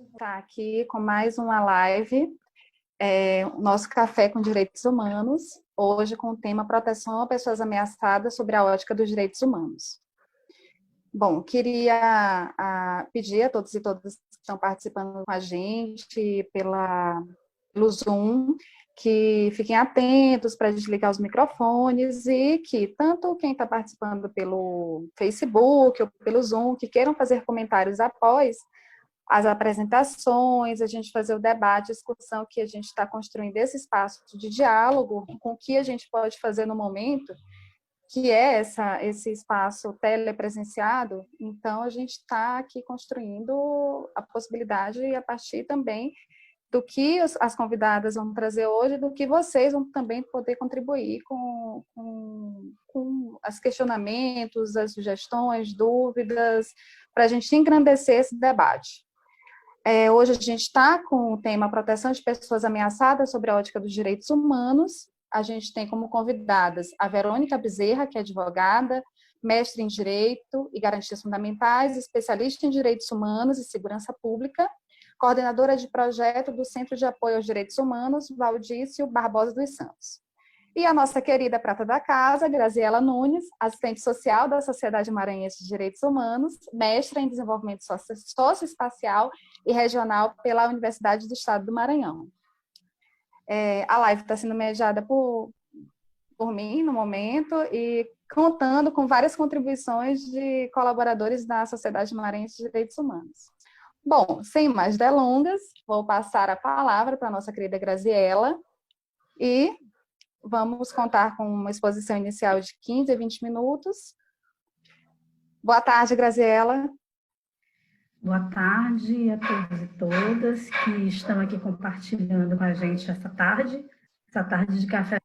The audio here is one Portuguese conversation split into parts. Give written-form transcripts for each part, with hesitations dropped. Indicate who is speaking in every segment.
Speaker 1: Está aqui com mais uma live, o nosso Café com Direitos Humanos, hoje com o tema Proteção a Pessoas Ameaçadas sobre a ótica dos direitos humanos. Bom, queria pedir a todos e todas que estão participando com a gente pelo Zoom, que fiquem atentos para desligar os microfones e que tanto quem está participando pelo Facebook ou pelo Zoom, que queiram fazer comentários após as apresentações, a gente fazer o debate, a discussão que a gente está construindo esse espaço de diálogo com o que a gente pode fazer no momento, que é esse espaço telepresenciado. Então, a gente está aqui construindo a possibilidade e a partir também do que as convidadas vão trazer hoje, do que vocês vão também poder contribuir com os questionamentos, as sugestões, dúvidas, para a gente engrandecer esse debate. Hoje a gente está com o tema Proteção de Pessoas Ameaçadas sobre a ótica dos direitos humanos. A gente tem como convidadas a Verônica Bezerra, que é advogada, mestre em Direito e Garantias Fundamentais, especialista em Direitos Humanos e Segurança Pública, coordenadora de projeto do Centro de Apoio aos Direitos Humanos, Valdício Barbosa dos Santos. E a nossa querida prata da casa, Graziela Nunes, assistente social da Sociedade Maranhense de Direitos Humanos, mestra em Desenvolvimento Socioespacial e Regional pela Universidade do Estado do Maranhão. A live está sendo mediada por mim, no momento, e contando com várias contribuições de colaboradores da Sociedade Maranhense de Direitos Humanos. Bom, sem mais delongas, vou passar a palavra para a nossa querida Graziela e vamos contar com uma exposição inicial de 15 a 20 minutos. Boa tarde, Graziela.
Speaker 2: Boa tarde a todos e todas que estão aqui compartilhando com a gente essa tarde de café.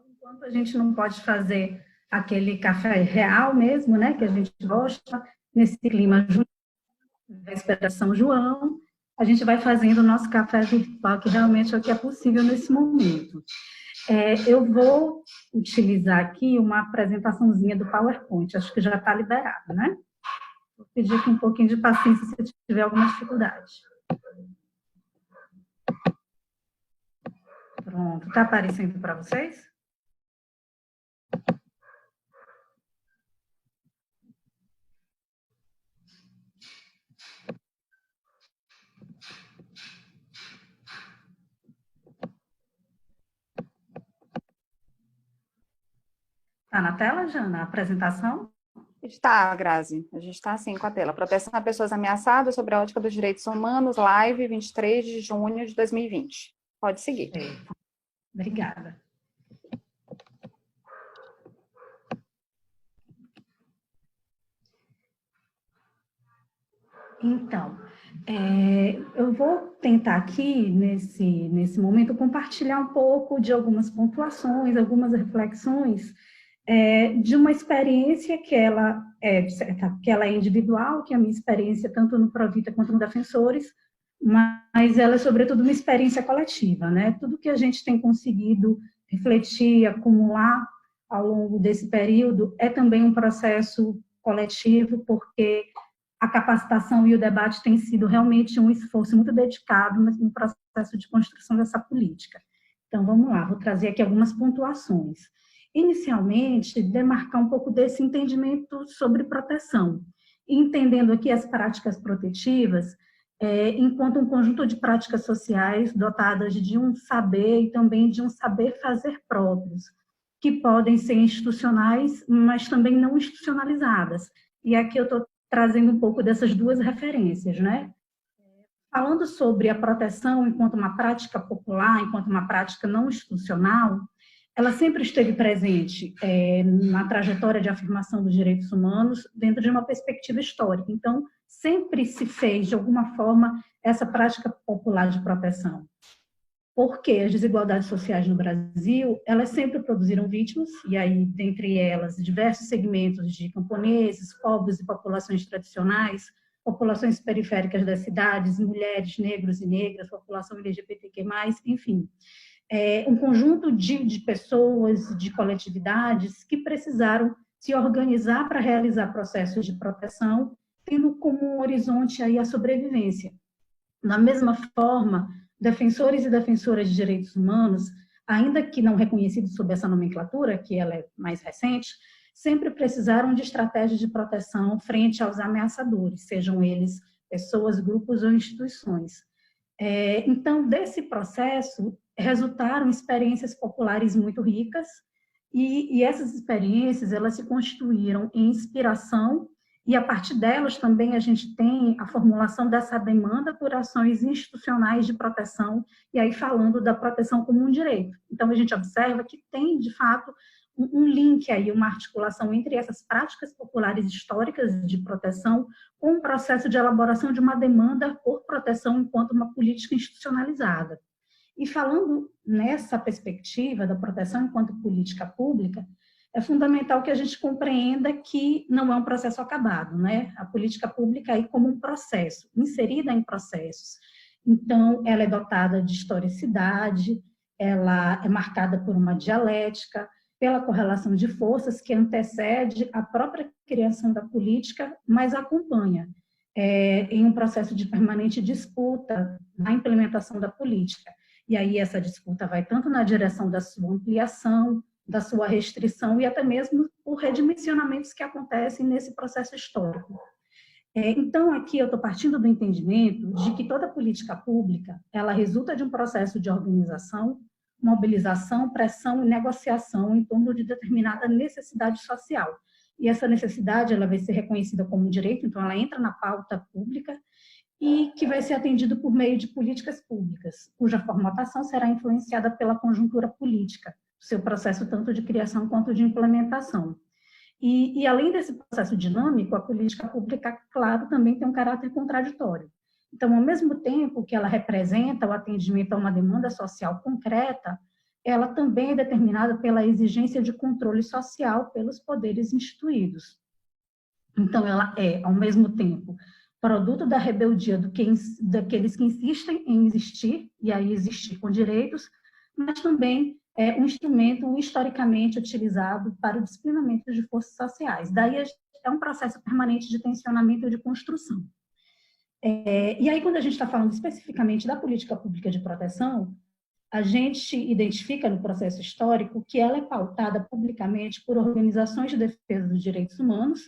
Speaker 2: Enquanto a gente não pode fazer aquele café real mesmo, né, que a gente gosta, nesse clima véspera de São João, a gente vai fazendo o nosso café virtual, que realmente é o que é possível nesse momento. Eu vou utilizar aqui uma apresentaçãozinha do PowerPoint, acho que já está liberado, né? Vou pedir aqui um pouquinho de paciência se tiver alguma dificuldade. Pronto, está aparecendo para vocês? Está na tela, Jana, a apresentação?
Speaker 1: Está, Grazi. A gente está assim com a tela. Proteção a pessoas ameaçadas sobre a ótica dos direitos humanos, live 23 de junho de 2020. Pode seguir.
Speaker 2: Obrigada. Então, eu vou tentar aqui, nesse momento, compartilhar um pouco de algumas pontuações, algumas reflexões de uma experiência que ela é individual, que é a minha experiência tanto no Provita quanto no Defensores, mas ela é, sobretudo, uma experiência coletiva, né? Tudo que a gente tem conseguido refletir, acumular ao longo desse período é também um processo coletivo, porque a capacitação e o debate têm sido realmente um esforço muito dedicado no processo de construção dessa política. Então, vamos lá, vou trazer aqui algumas pontuações. Inicialmente, demarcar um pouco desse entendimento sobre proteção, entendendo aqui as práticas protetivas enquanto um conjunto de práticas sociais dotadas de um saber e também de um saber fazer próprios, que podem ser institucionais, mas também não institucionalizadas. E aqui eu estou trazendo um pouco dessas duas referências, né? Falando sobre a proteção enquanto uma prática popular, enquanto uma prática não institucional, ela sempre esteve presente na trajetória de afirmação dos direitos humanos dentro de uma perspectiva histórica. Então, sempre se fez, de alguma forma, essa prática popular de proteção. Porque as desigualdades sociais no Brasil, elas sempre produziram vítimas, e aí, dentre elas, diversos segmentos de camponeses, povos e populações tradicionais, populações periféricas das cidades, mulheres, negros e negras, população LGBTQ+, enfim. Um conjunto de pessoas, de coletividades que precisaram se organizar para realizar processos de proteção, tendo como horizonte aí a sobrevivência. Da mesma forma, defensores e defensoras de direitos humanos, ainda que não reconhecidos sob essa nomenclatura, que ela é mais recente, sempre precisaram de estratégias de proteção frente aos ameaçadores, sejam eles pessoas, grupos ou instituições. Então, desse processo, resultaram experiências populares muito ricas, e essas experiências, elas se constituíram em inspiração, e a partir delas também a gente tem a formulação dessa demanda por ações institucionais de proteção, e aí falando da proteção como um direito. Então, a gente observa que tem, de fato, um link aí, uma articulação entre essas práticas populares históricas de proteção com o processo de elaboração de uma demanda por proteção enquanto uma política institucionalizada. E falando nessa perspectiva da proteção enquanto política pública, é fundamental que a gente compreenda que não é um processo acabado, né? A política pública aí como um processo, inserida em processos. Então, ela é dotada de historicidade, ela é marcada por uma dialética, pela correlação de forças que antecede a própria criação da política, mas acompanha em um processo de permanente disputa na implementação da política. E aí essa disputa vai tanto na direção da sua ampliação, da sua restrição e até mesmo por redimensionamentos que acontecem nesse processo histórico. Então, aqui eu estou partindo do entendimento de que toda política pública, ela resulta de um processo de organização, mobilização, pressão e negociação em torno de determinada necessidade social. E essa necessidade ela vai ser reconhecida como direito, então ela entra na pauta pública e que vai ser atendido por meio de políticas públicas, cuja formatação será influenciada pela conjuntura política, seu processo tanto de criação quanto de implementação. E além desse processo dinâmico, a política pública, claro, também tem um caráter contraditório. Então, ao mesmo tempo que ela representa o atendimento a uma demanda social concreta, ela também é determinada pela exigência de controle social pelos poderes instituídos. Então, ela é, ao mesmo tempo, produto da rebeldia daqueles que insistem em existir, e aí existir com direitos, mas também é um instrumento historicamente utilizado para o disciplinamento de forças sociais. Daí é um processo permanente de tensionamento e de construção. E aí, quando a gente está falando especificamente da política pública de proteção, a gente identifica no processo histórico que ela é pautada publicamente por organizações de defesa dos direitos humanos,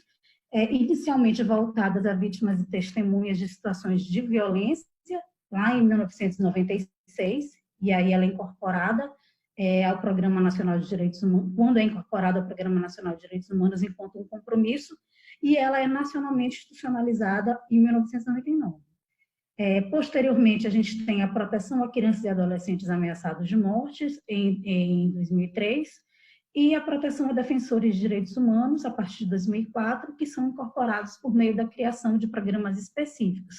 Speaker 2: inicialmente voltadas a vítimas e testemunhas de situações de violência, lá em 1996, e aí ela é incorporada ao Programa Nacional de Direitos Humanos, quando é incorporada ao Programa Nacional de Direitos Humanos enquanto um compromisso, e ela é nacionalmente institucionalizada em 1999. Posteriormente, a gente tem a proteção a crianças e adolescentes ameaçados de mortes, em 2003, e a proteção a defensores de direitos humanos, a partir de 2004, que são incorporados por meio da criação de programas específicos.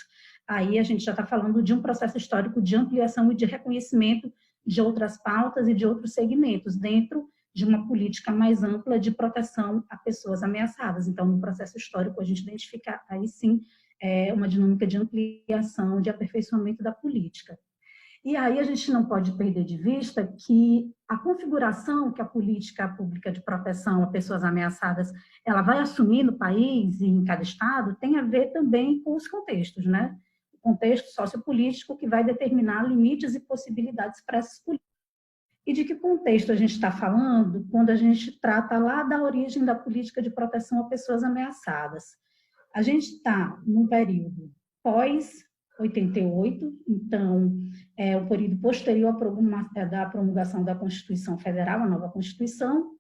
Speaker 2: Aí a gente já está falando de um processo histórico de ampliação e de reconhecimento de outras pautas e de outros segmentos, dentro de uma política mais ampla de proteção a pessoas ameaçadas. Então, no processo histórico, a gente identifica, aí sim, uma dinâmica de ampliação, de aperfeiçoamento da política. E aí a gente não pode perder de vista que a configuração que a política pública de proteção a pessoas ameaçadas ela vai assumir no país e em cada estado tem a ver também com os contextos, né? O contexto sociopolítico que vai determinar limites e possibilidades para essas políticas. E de que contexto a gente está falando quando a gente trata lá da origem da política de proteção a pessoas ameaçadas? A gente está num período pós-88, então, o período posterior à promulgação da Constituição Federal, a nova Constituição,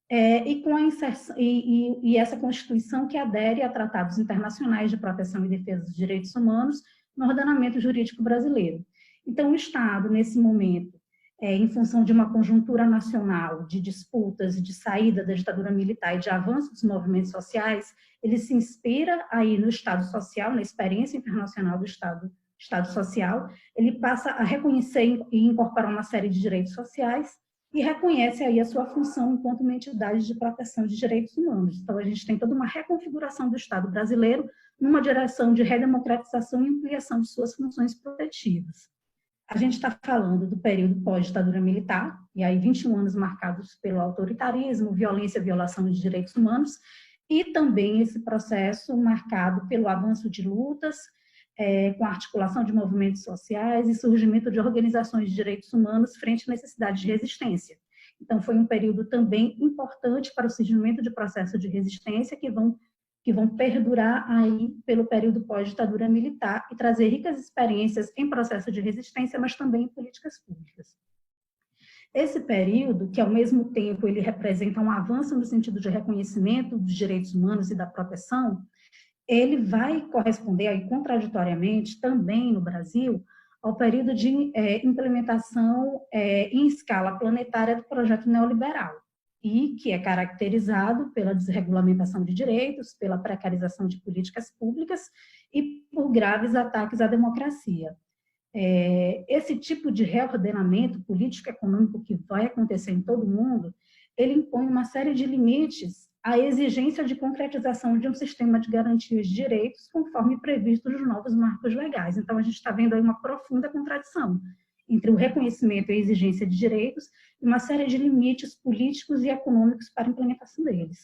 Speaker 2: e com a inserção, e essa Constituição que adere a tratados internacionais de proteção e defesa dos direitos humanos no ordenamento jurídico brasileiro. Então, o Estado, nesse momento, em função de uma conjuntura nacional de disputas e de saída da ditadura militar e de avanço dos movimentos sociais, ele se inspira aí no Estado social, na experiência internacional do Estado social, ele passa a reconhecer e incorporar uma série de direitos sociais e reconhece aí a sua função enquanto uma entidade de proteção de direitos humanos. Então, a gente tem toda uma reconfiguração do Estado brasileiro numa direção de redemocratização e ampliação de suas funções protetivas. A gente está falando do período pós-ditadura militar, e aí 21 anos marcados pelo autoritarismo, violência, violação de direitos humanos, e também esse processo marcado pelo avanço de lutas com a articulação de movimentos sociais e surgimento de organizações de direitos humanos frente à necessidade de resistência. Então, foi um período também importante para o surgimento de processos de resistência que vão perdurar aí pelo período pós-ditadura militar e trazer ricas experiências em processo de resistência, mas também em políticas públicas. Esse período, que ao mesmo tempo ele representa um avanço no sentido de reconhecimento dos direitos humanos e da proteção, ele vai corresponder aí contraditoriamente também no Brasil ao período de implementação em escala planetária do projeto neoliberal, e que é caracterizado pela desregulamentação de direitos, pela precarização de políticas públicas e por graves ataques à democracia. Esse tipo de reordenamento político-econômico que vai acontecer em todo o mundo, ele impõe uma série de limites à exigência de concretização de um sistema de garantias de direitos conforme previsto nos novos marcos legais. Então, a gente está vendo aí uma profunda contradição entre o reconhecimento e a exigência de direitos e uma série de limites políticos e econômicos para a implementação deles.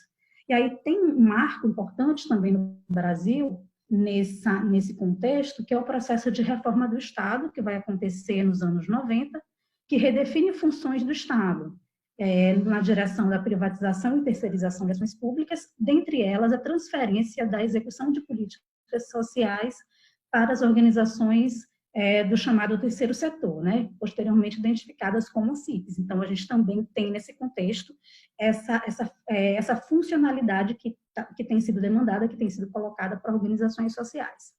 Speaker 2: E aí tem um marco importante também no Brasil, nesse contexto, que é o processo de reforma do Estado, que vai acontecer nos anos 90, que redefine funções do Estado, na direção da privatização e terceirização das ações públicas, dentre elas a transferência da execução de políticas sociais para as organizações do chamado terceiro setor, né, posteriormente identificadas como CIPs. Então, a gente também tem nesse contexto essa funcionalidade que tem sido demandada, que tem sido colocada para organizações sociais.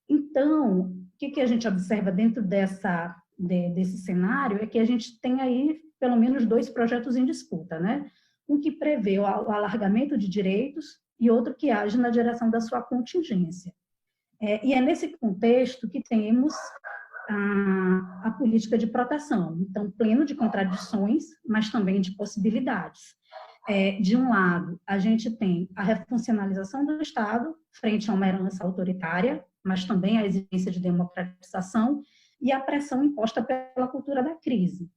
Speaker 2: Então, o que a gente observa dentro desse cenário é que a gente tem aí pelo menos 2 projetos em disputa, né? Um que prevê o alargamento de direitos e outro que age na direção da sua contingência. E é nesse contexto que temos a política de proteção, então, pleno de contradições, mas também de possibilidades. De um lado, a gente tem a refuncionalização do Estado frente a uma herança autoritária, mas também a exigência de democratização e a pressão imposta pela cultura da crise.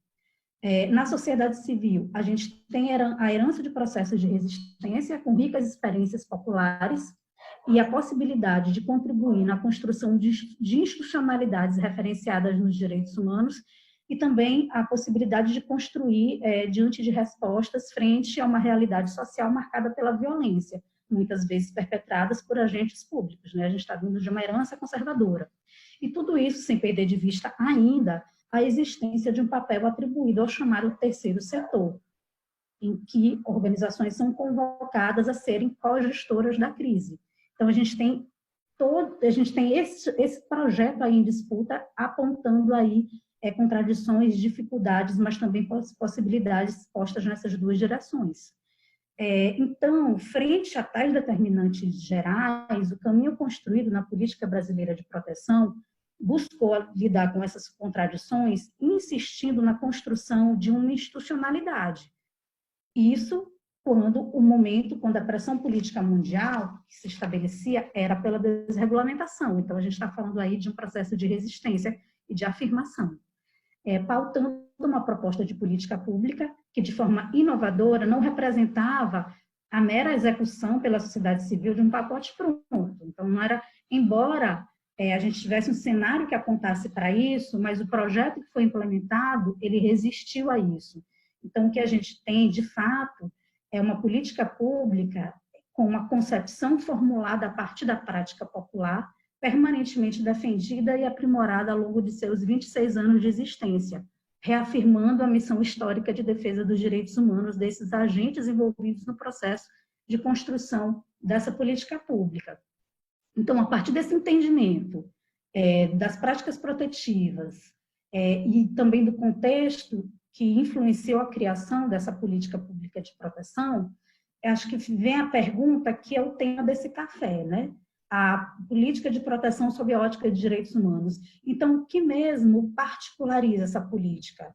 Speaker 2: Na sociedade civil, a gente tem a herança de processos de resistência com ricas experiências populares e a possibilidade de contribuir na construção de institucionalidades referenciadas nos direitos humanos e também a possibilidade de construir diante de respostas frente a uma realidade social marcada pela violência, muitas vezes perpetradas por agentes públicos, né? A gente está vindo de uma herança conservadora. E tudo isso sem perder de vista ainda a existência de um papel atribuído ao chamado terceiro setor, em que organizações são convocadas a serem co-gestoras da crise. Então, a gente tem esse projeto aí em disputa, apontando aí contradições, dificuldades, mas também possibilidades postas nessas 2 direções. Então, frente a tais determinantes gerais, o caminho construído na política brasileira de proteção buscou lidar com essas contradições, insistindo na construção de uma institucionalidade. Isso quando a pressão política mundial que se estabelecia era pela desregulamentação. Então, a gente está falando aí de um processo de resistência e de afirmação, pautando uma proposta de política pública que, de forma inovadora, não representava a mera execução pela sociedade civil de um pacote pronto. Então, não era, embora a gente tivesse um cenário que apontasse para isso, mas o projeto que foi implementado, ele resistiu a isso. Então, o que a gente tem, de fato, é uma política pública com uma concepção formulada a partir da prática popular, permanentemente defendida e aprimorada ao longo de seus 26 anos de existência, reafirmando a missão histórica de defesa dos direitos humanos desses agentes envolvidos no processo de construção dessa política pública. Então, a partir desse entendimento das práticas protetivas e também do contexto que influenciou a criação dessa política pública de proteção, acho que vem a pergunta que é o tema desse café, né? A política de proteção sob a ótica de direitos humanos. Então, o que mesmo particulariza essa política?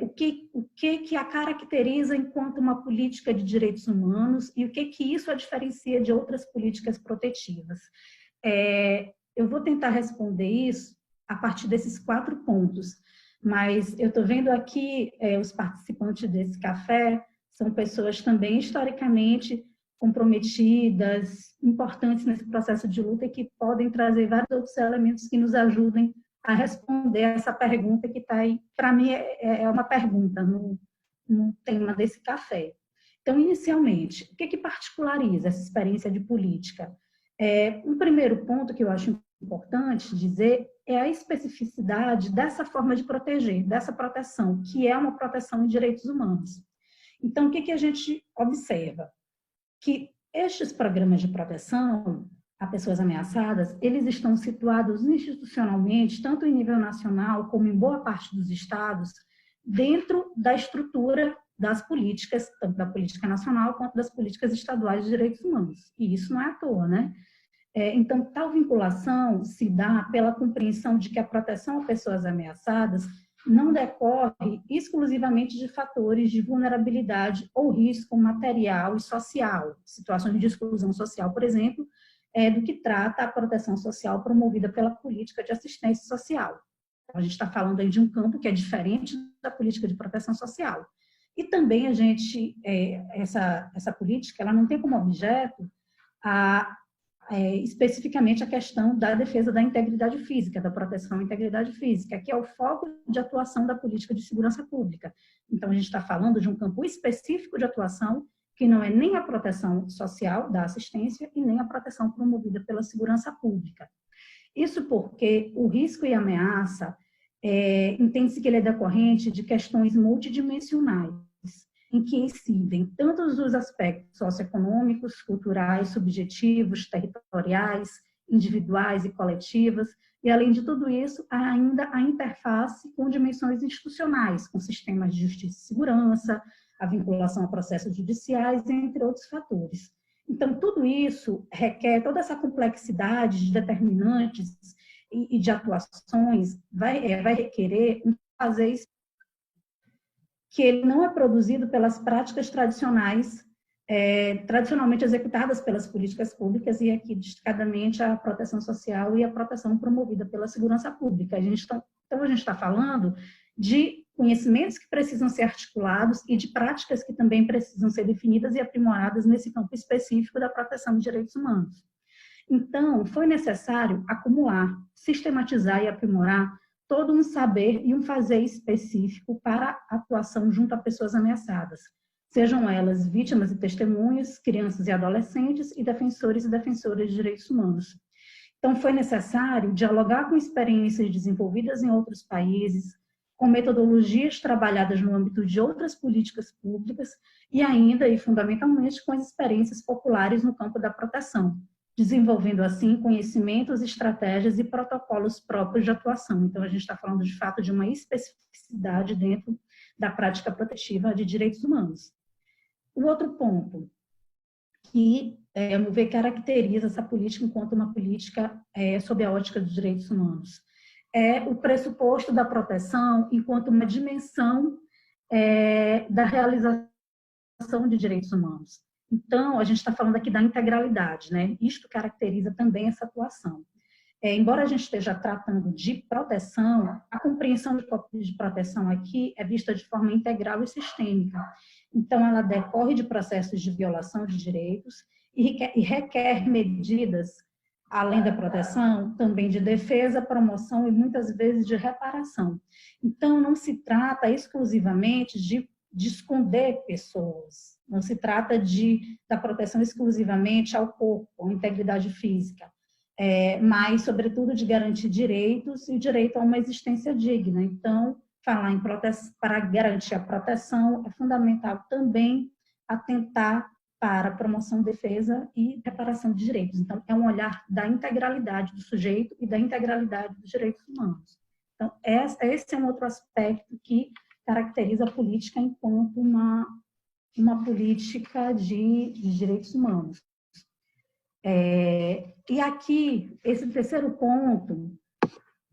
Speaker 2: O que a caracteriza enquanto uma política de direitos humanos e o que isso a diferencia de outras políticas protetivas? Eu vou tentar responder isso a partir desses 4 pontos, mas eu estou vendo aqui os participantes desse café são pessoas também historicamente comprometidas, importantes nesse processo de luta e que podem trazer vários outros elementos que nos ajudem a responder essa pergunta que está aí. Para mim, é uma pergunta no tema desse café. Então, inicialmente, o que particulariza essa experiência de política? Um primeiro ponto que eu acho importante dizer é a especificidade dessa forma de proteger, dessa proteção, que é uma proteção de direitos humanos. Então, o que a gente observa? Que estes programas de proteção a pessoas ameaçadas, eles estão situados institucionalmente, tanto em nível nacional como em boa parte dos estados, dentro da estrutura das políticas, tanto da política nacional quanto das políticas estaduais de direitos humanos. E isso não é à toa, né? Então, tal vinculação se dá pela compreensão de que a proteção a pessoas ameaçadas não decorre exclusivamente de fatores de vulnerabilidade ou risco material e social, situações de exclusão social, por exemplo, do que trata a proteção social promovida pela política de assistência social. A gente está falando aí de um campo que é diferente da política de proteção social. E também essa política, ela não tem como objeto especificamente a questão da defesa da integridade física, da proteção à integridade física, que é o foco de atuação da política de segurança pública. Então, a gente está falando de um campo específico de atuação que não é nem a proteção social da assistência e nem a proteção promovida pela segurança pública. Isso porque o risco e a ameaça entende-se que ele é decorrente de questões multidimensionais, em que incidem tanto os aspectos socioeconômicos, culturais, subjetivos, territoriais, individuais e coletivas, e além de tudo isso, há ainda a interface com dimensões institucionais, com sistemas de justiça e segurança, a vinculação a processos judiciais, entre outros fatores. Então, tudo isso requer, toda essa complexidade de determinantes e de atuações vai requerer um fazer que ele não é produzido pelas práticas tradicionais, tradicionalmente executadas pelas políticas públicas, e aqui, destacadamente, a proteção social e a proteção promovida pela segurança pública. Então, a gente está falando de conhecimentos que precisam ser articulados e de práticas que também precisam ser definidas e aprimoradas nesse campo específico da proteção de direitos humanos. Então, foi necessário acumular, sistematizar e aprimorar todo um saber e um fazer específico para a atuação junto a pessoas ameaçadas, sejam elas vítimas e testemunhas, crianças e adolescentes e defensores e defensoras de direitos humanos. Então, foi necessário dialogar com experiências desenvolvidas em outros países, com metodologias trabalhadas no âmbito de outras políticas públicas e ainda, e fundamentalmente, com as experiências populares no campo da proteção, desenvolvendo, assim, conhecimentos, estratégias e protocolos próprios de atuação. Então, a gente está falando, de fato, de uma especificidade dentro da prática protetiva de direitos humanos. O outro ponto, que, a meu ver, caracteriza essa política enquanto uma política sob a ótica dos direitos humanos, é o pressuposto da proteção enquanto uma dimensão da realização de direitos humanos. Então, a gente está falando aqui da integralidade, né? Isto caracteriza também essa atuação. Embora a gente esteja tratando de proteção, a compreensão de proteção aqui é vista de forma integral e sistêmica. Então, ela decorre de processos de violação de direitos e requer medidas, além da proteção, também de defesa, promoção e muitas vezes de reparação. Então, não se trata exclusivamente de esconder pessoas, não se trata da proteção exclusivamente ao corpo, à integridade física, mas, sobretudo, de garantir direitos e direito a uma existência digna. Então, falar em proteção, para garantir a proteção, é fundamental também atentar para a promoção, defesa e reparação de direitos. Então, é um olhar da integralidade do sujeito e da integralidade dos direitos humanos. Então, esse é um outro aspecto que caracteriza a política enquanto uma política de direitos humanos. E aqui, esse terceiro ponto,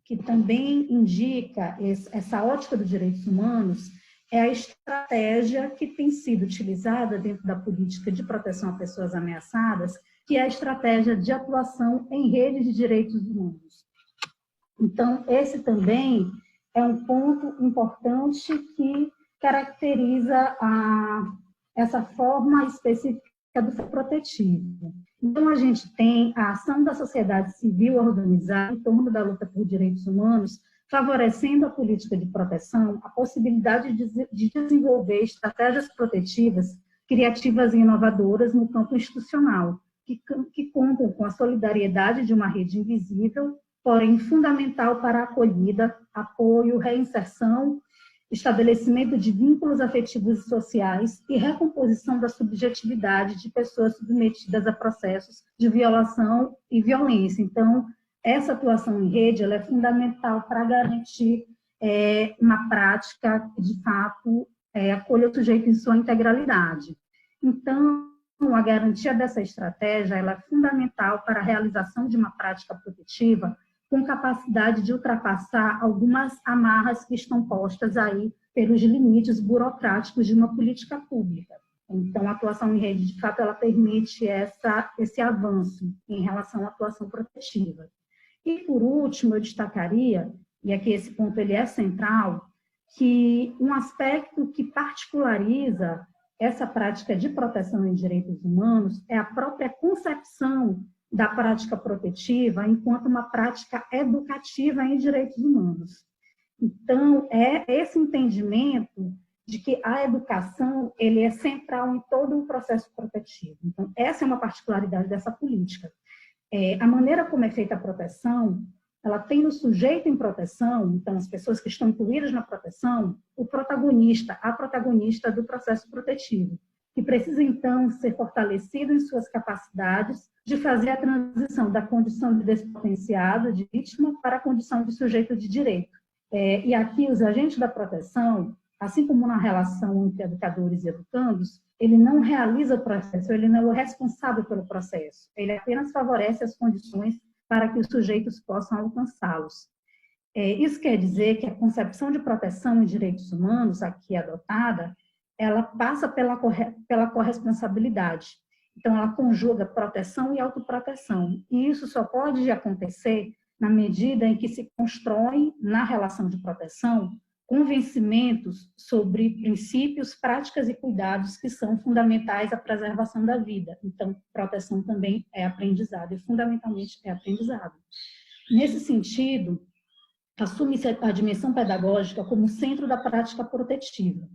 Speaker 2: que também indica essa ótica dos direitos humanos, é a estratégia que tem sido utilizada dentro da política de proteção a pessoas ameaçadas, que é a estratégia de atuação em redes de direitos humanos. Então, esse também é um ponto importante que caracteriza essa forma específica que é do protetivo. Então, a gente tem a ação da sociedade civil organizada em torno da luta por direitos humanos, favorecendo a política de proteção, a possibilidade de desenvolver estratégias protetivas, criativas e inovadoras no campo institucional, que contam com a solidariedade de uma rede invisível, porém fundamental para a acolhida, apoio, reinserção, estabelecimento de vínculos afetivos e sociais e recomposição da subjetividade de pessoas submetidas a processos de violação e violência. Então, essa atuação em rede ela é fundamental para garantir uma prática que, de fato, acolha o sujeito em sua integralidade. Então, a garantia dessa estratégia ela é fundamental para a realização de uma prática protetiva com capacidade de ultrapassar algumas amarras que estão postas aí pelos limites burocráticos de uma política pública. Então, a atuação em rede, de fato, ela permite esse avanço em relação à atuação protetiva. E, por último, eu destacaria, e aqui esse ponto ele é central, que um aspecto que particulariza essa prática de proteção em direitos humanos é a própria concepção da prática protetiva enquanto uma prática educativa em direitos humanos. Então, é esse entendimento de que a educação ele é central em todo o processo protetivo. Então, essa é uma particularidade dessa política. A maneira como é feita a proteção, ela tem no sujeito em proteção, então as pessoas que estão incluídas na proteção, o protagonista, a protagonista do processo protetivo, que precisa, então, ser fortalecido em suas capacidades de fazer a transição da condição de despotenciado, de vítima, para a condição de sujeito de direito. E aqui, os agentes da proteção, assim como na relação entre educadores e educandos, ele não realiza o processo, ele não é o responsável pelo processo, ele apenas favorece as condições para que os sujeitos possam alcançá-los. Isso quer dizer que a concepção de proteção em direitos humanos, aqui adotada, ela passa pela corresponsabilidade. Então, ela conjuga proteção e autoproteção. E isso só pode acontecer na medida em que se constrói, na relação de proteção, convencimentos sobre princípios, práticas e cuidados que são fundamentais à preservação da vida. Então, proteção também é aprendizado, e fundamentalmente é aprendizado. Nesse sentido, assume-se a dimensão pedagógica como centro da prática protetiva.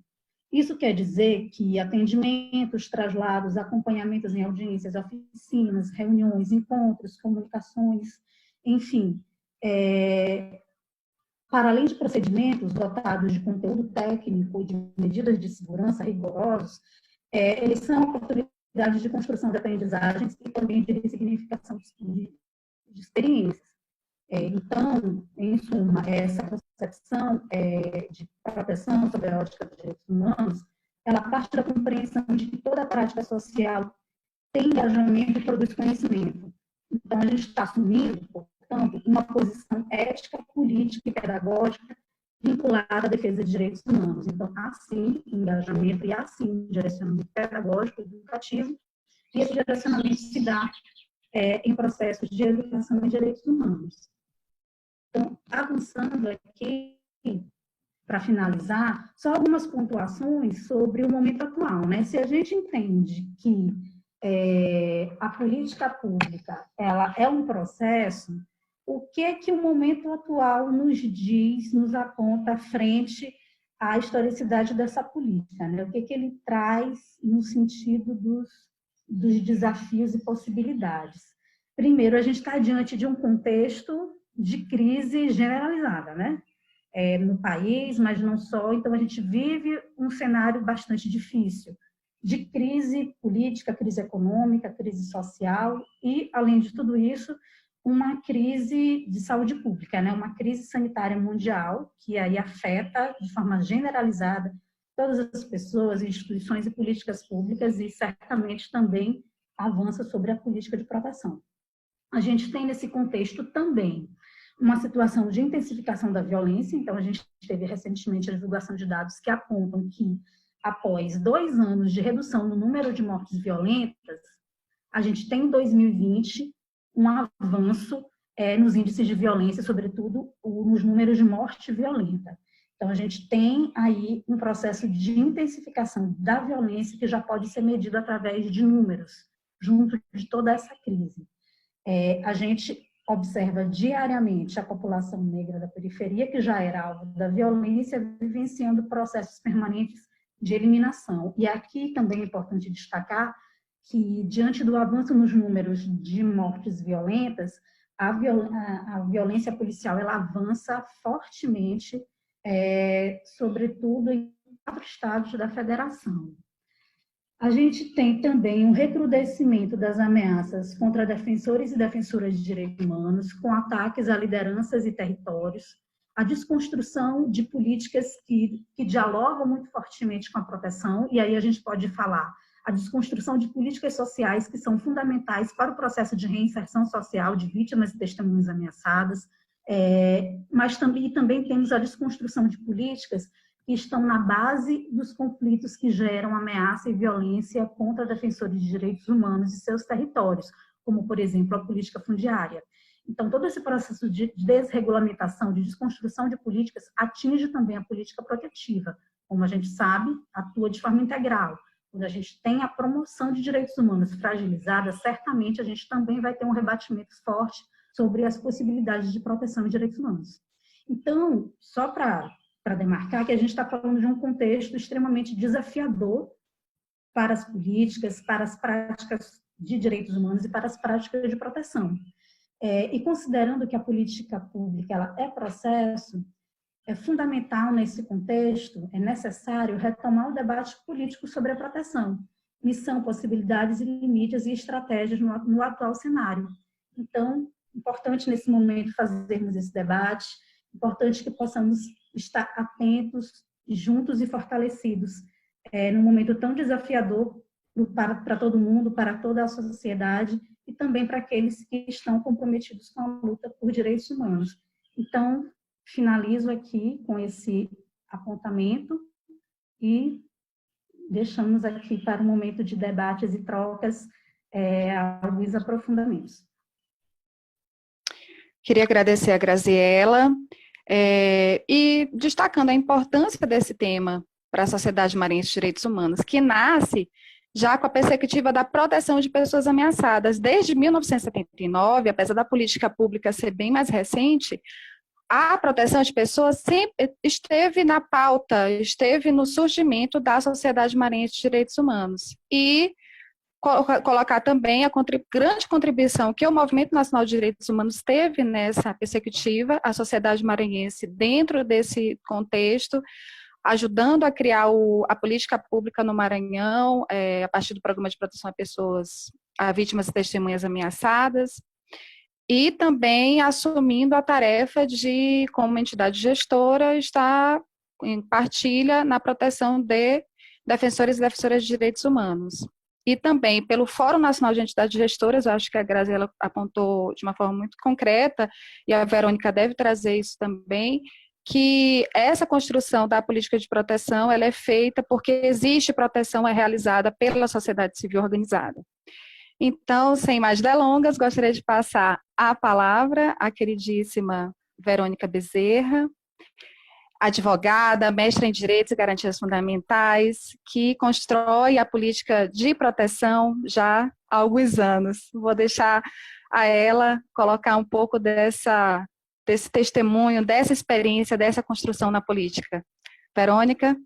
Speaker 2: Isso quer dizer que atendimentos, traslados, acompanhamentos em audiências, oficinas, reuniões, encontros, comunicações, enfim, para além de procedimentos dotados de conteúdo técnico e de medidas de segurança rigorosos, eles são oportunidades de construção de aprendizagens e também de ressignificação de experiências. Então, em suma, essa concepção de proteção sobre a ótica dos direitos humanos, ela parte da compreensão de que toda prática social tem engajamento e produz conhecimento. Então, a gente está assumindo, portanto, uma posição ética, política e pedagógica vinculada à defesa de direitos humanos. Então, há sim engajamento e há sim direcionamento pedagógico e educativo, e esse direcionamento se dá em processos de educação em direitos humanos. Então, avançando aqui, para finalizar, só algumas pontuações sobre o momento atual, né? Se a gente entende que a política pública ela é um processo, o que o momento atual nos diz, nos aponta frente à historicidade dessa política, né? O que ele traz no sentido dos desafios e possibilidades? Primeiro, a gente está diante de um contexto de crise generalizada, né? No país, mas não só. Então, a gente vive um cenário bastante difícil de crise política, crise econômica, crise social e, além de tudo isso, uma crise de saúde pública, né? Uma crise sanitária mundial que aí afeta de forma generalizada todas as pessoas, instituições e políticas públicas e certamente também avança sobre a política de proteção. A gente tem nesse contexto também uma situação de intensificação da violência, então a gente teve recentemente a divulgação de dados que apontam que após 2 anos de redução no número de mortes violentas, a gente tem em 2020 um avanço nos índices de violência, sobretudo nos números de morte violenta. Então, a gente tem aí um processo de intensificação da violência que já pode ser medido através de números, junto de toda essa crise. A gente observa diariamente a população negra da periferia, que já era alvo da violência, vivenciando processos permanentes de eliminação. E aqui também é importante destacar que, diante do avanço nos números de mortes violentas, a violência policial ela avança fortemente, sobretudo em 4 estados da federação. A gente tem também um recrudescimento das ameaças contra defensores e defensoras de direitos humanos, com ataques a lideranças e territórios, a desconstrução de políticas que dialogam muito fortemente com a proteção, e aí a gente pode falar a desconstrução de políticas sociais que são fundamentais para o processo de reinserção social de vítimas e testemunhas ameaçadas, mas também temos a desconstrução de políticas que estão na base dos conflitos que geram ameaça e violência contra defensores de direitos humanos e seus territórios, como, por exemplo, a política fundiária. Então, todo esse processo de desregulamentação, de desconstrução de políticas, atinge também a política protetiva. Como a gente sabe, atua de forma integral. Quando a gente tem a promoção de direitos humanos fragilizada, certamente a gente também vai ter um rebatimento forte sobre as possibilidades de proteção de direitos humanos. Então, só para demarcar que a gente está falando de um contexto extremamente desafiador para as políticas, para as práticas de direitos humanos e para as práticas de proteção. E considerando que a política pública ela é processo, é fundamental nesse contexto, é necessário retomar o debate político sobre a proteção, missão, possibilidades e limites e estratégias no atual cenário. Então, importante nesse momento fazermos esse debate, importante que possamos estar atentos, juntos e fortalecidos, num momento tão desafiador para todo mundo, para toda a sociedade e também para aqueles que estão comprometidos com a luta por direitos humanos. Então, finalizo aqui com esse apontamento e deixamos aqui para um momento de debates e trocas alguns aprofundamentos.
Speaker 1: Queria agradecer a Graziela e destacando a importância desse tema para a sociedade maranhense de direitos humanos, que nasce já com a perspectiva da proteção de pessoas ameaçadas. Desde 1979, apesar da política pública ser bem mais recente, a proteção de pessoas sempre esteve na pauta, esteve no surgimento da sociedade maranhense de direitos humanos. E colocar também a grande contribuição que o Movimento Nacional de Direitos Humanos teve nessa perspectiva, a sociedade maranhense dentro desse contexto, ajudando a criar a política pública no Maranhão, a partir do Programa de Proteção a Pessoas, a Vítimas e Testemunhas Ameaçadas, e também assumindo a tarefa de, como entidade gestora, estar em partilha na proteção de defensores e defensoras de direitos humanos. E também pelo Fórum Nacional de Entidades Gestoras, eu acho que a Graziela apontou de uma forma muito concreta, e a Verônica deve trazer isso também, que essa construção da política de proteção ela é feita porque existe proteção realizada pela sociedade civil organizada. Então, sem mais delongas, gostaria de passar a palavra à queridíssima Verônica Bezerra, advogada, mestra em Direitos e Garantias Fundamentais, que constrói a política de proteção já há alguns anos. Vou deixar a ela colocar um pouco desse testemunho, dessa experiência, dessa construção na política. Verônica?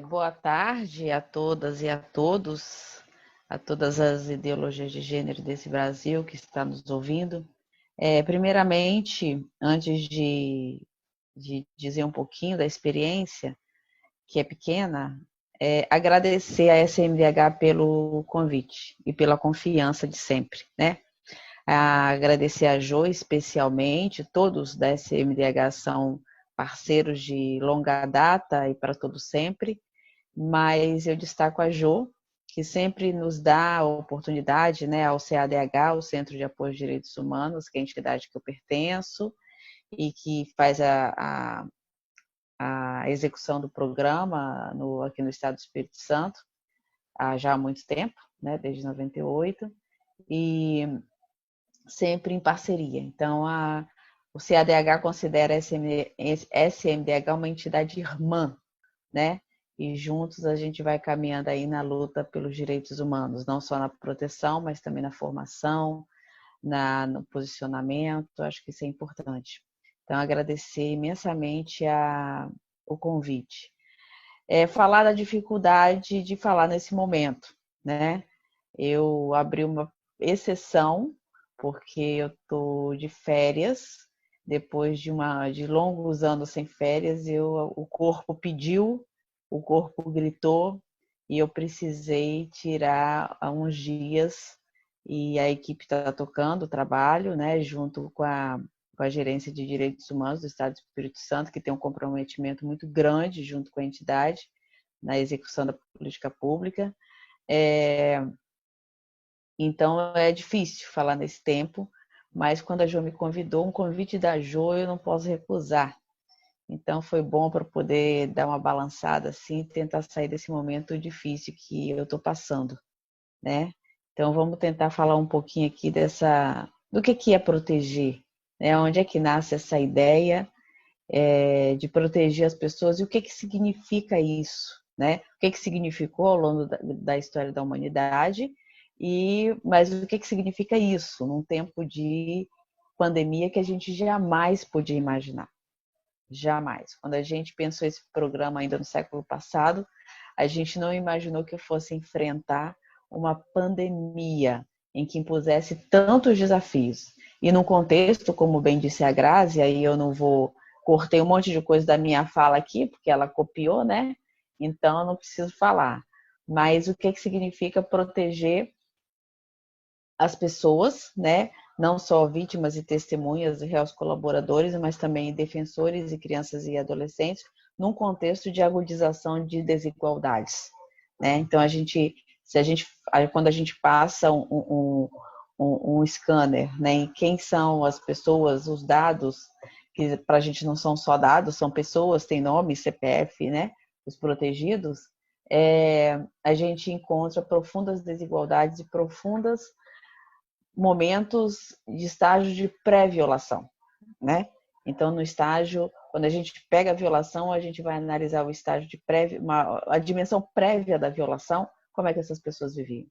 Speaker 3: Boa tarde a todas e a todos, a todas as ideologias de gênero desse Brasil que está nos ouvindo. Primeiramente, antes de dizer um pouquinho da experiência, que é pequena, agradecer a SMDH pelo convite e pela confiança de sempre, né? Agradecer a Jo especialmente, todos da SMDH são parceiros de longa data e para todo sempre, mas eu destaco a Jo, que sempre nos dá a oportunidade, né, ao CADH, o Centro de Apoio aos Direitos Humanos, que é a entidade que eu pertenço, e que faz a execução do programa aqui no Estado do Espírito Santo, já há muito tempo, né, desde 98, e sempre em parceria. Então, o CADH considera a SMDH uma entidade irmã, né? E juntos a gente vai caminhando aí na luta pelos direitos humanos, não só na proteção, mas também na formação, no posicionamento. Acho que isso é importante. Então, agradecer imensamente o convite. Falar da dificuldade de falar nesse momento, né? Eu abri uma exceção, porque eu estou de férias, depois de longos anos sem férias, o corpo pediu, o corpo gritou, e eu precisei tirar uns dias, e a equipe está tocando o trabalho, né, junto com a Gerência de Direitos Humanos do Estado do Espírito Santo, que tem um comprometimento muito grande junto com a entidade na execução da política pública. Então é difícil falar nesse tempo, mas quando a Jo me convidou, um convite da Jo eu não posso recusar. Então foi bom para poder dar uma balançada assim, tentar sair desse momento difícil que eu estou passando, né? Então vamos tentar falar um pouquinho aqui do que é proteger, né? Onde é que nasce essa ideia de proteger as pessoas e o que significa isso, né? O que significou ao longo da história da humanidade, mas o que significa isso num tempo de pandemia que a gente jamais podia imaginar. Jamais. Quando a gente pensou esse programa ainda no século passado, a gente não imaginou que eu fosse enfrentar uma pandemia em que impusesse tantos desafios. E num contexto, como bem disse a Grazi, aí eu não vou... Cortei um monte de coisa da minha fala aqui, porque ela copiou, né? Então eu não preciso falar. Mas o que significa proteger as pessoas, né? Não só vítimas e testemunhas, réus colaboradores, mas também defensores e crianças e adolescentes, num contexto de agudização de desigualdades, né? Então quando a gente passa um scanner, né, em quem são as pessoas, os dados, que para a gente não são só dados, são pessoas, tem nome, CPF, né? Os protegidos, a gente encontra profundas desigualdades e profundas momentos de estágio de pré-violação, né? Então, no estágio, quando a gente pega a violação, a gente vai analisar o estágio de a dimensão prévia da violação, como é que essas pessoas viviam.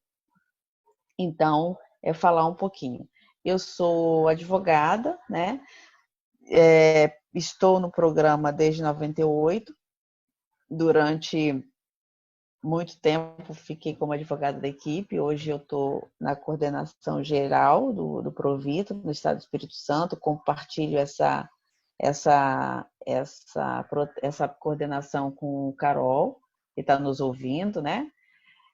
Speaker 3: Então, falar um pouquinho. Eu sou advogada, né? Estou no programa desde 98. Durante muito tempo fiquei como advogada da equipe, hoje eu estou na coordenação geral do Provito, no Estado do Espírito Santo, compartilho essa coordenação com o Carol, que está nos ouvindo, né?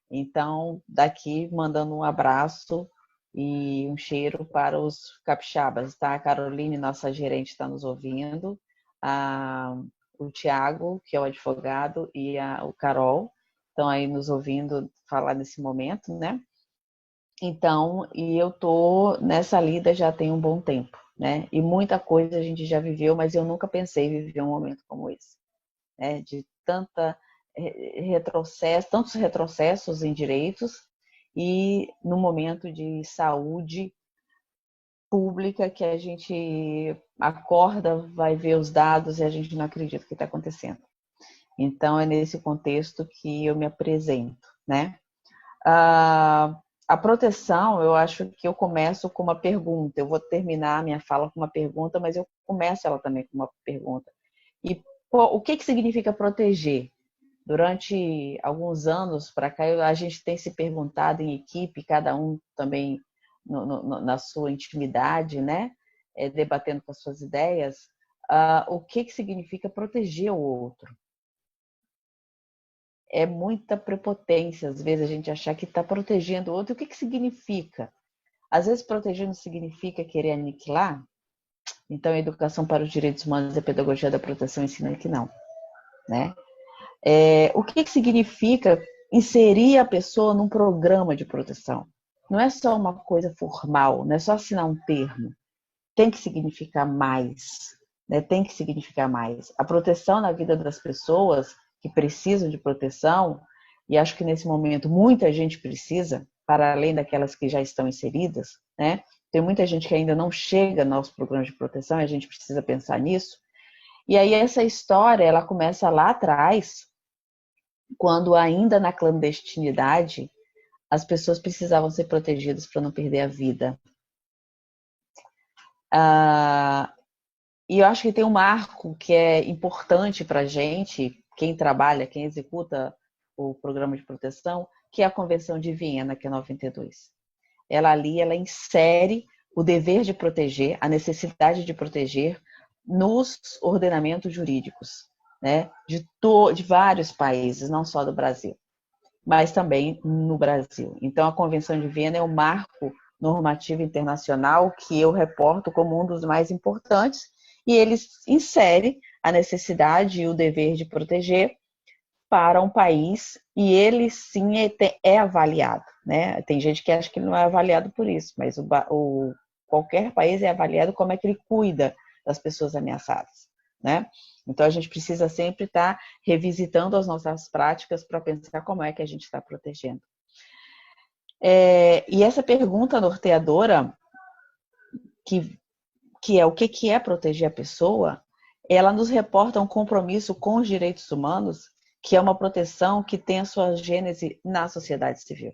Speaker 3: Então, daqui, mandando um abraço e um cheiro para os capixabas, tá? A Caroline, nossa gerente, está nos ouvindo, o Tiago, que é o advogado, e o Carol, estão aí nos ouvindo falar nesse momento, né? Então, e eu tô nessa lida já tem um bom tempo, né? E muita coisa a gente já viveu, mas eu nunca pensei em viver um momento como esse, né? De tantos retrocessos em direitos e no momento de saúde pública que a gente acorda, vai ver os dados e a gente não acredita o que está acontecendo. Então, é nesse contexto que eu me apresento, né? A proteção, eu acho que eu começo com uma pergunta. Eu vou terminar a minha fala com uma pergunta, mas eu começo ela também com uma pergunta. E o que significa proteger? Durante alguns anos para cá, a gente tem se perguntado em equipe, cada um também na sua intimidade, né? Debatendo com as suas ideias, o que significa proteger o outro. É muita prepotência, às vezes, a gente achar que está protegendo o outro. O que significa? Às vezes, proteger não significa querer aniquilar. Então, a educação para os direitos humanos e a pedagogia da proteção ensina que não, né? O que significa inserir a pessoa num programa de proteção? Não é só uma coisa formal, não é só assinar um termo. Tem que significar mais, né? Tem que significar mais. A proteção na vida das pessoas que precisam de proteção, e acho que nesse momento muita gente precisa, para além daquelas que já estão inseridas, né? Tem muita gente que ainda não chega aos programas de proteção, e a gente precisa pensar nisso. E aí essa história, ela começa lá atrás, quando ainda na clandestinidade, as pessoas precisavam ser protegidas para não perder a vida. E eu acho que tem um marco que é importante para a gente, quem trabalha, quem executa o programa de proteção, que é a Convenção de Viena, que é 92. Ela insere o dever de proteger, a necessidade de proteger nos ordenamentos jurídicos, né, de vários países, não só do Brasil, mas também no Brasil. Então, a Convenção de Viena é um marco normativo internacional que eu reporto como um dos mais importantes, e ele insere a necessidade e o dever de proteger para um país, e ele sim é avaliado, né? Tem gente que acha que ele não é avaliado por isso, mas qualquer país é avaliado como é que ele cuida das pessoas ameaçadas, né? Então a gente precisa sempre estar revisitando as nossas práticas para pensar como é que a gente está protegendo. E essa pergunta norteadora, que é o que é proteger a pessoa, ela nos reporta um compromisso com os direitos humanos, que é uma proteção que tem a sua gênese na sociedade civil.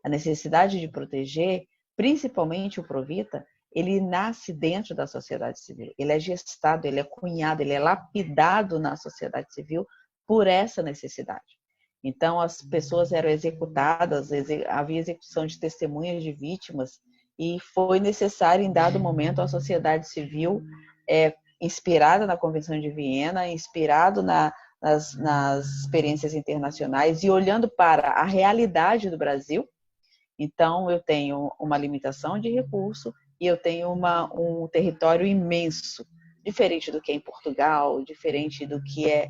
Speaker 3: A necessidade de proteger, principalmente o Provita, ele nasce dentro da sociedade civil. Ele é gestado, ele é cunhado, ele é lapidado na sociedade civil por essa necessidade. Então, as pessoas eram executadas, havia execução de testemunhas de vítimas, e foi necessário, em dado momento, a sociedade civil, inspirada na Convenção de Viena, inspirado nas experiências internacionais e olhando para a realidade do Brasil. Então, eu tenho uma limitação de recurso e eu tenho um território imenso, diferente do que é em Portugal, diferente do que é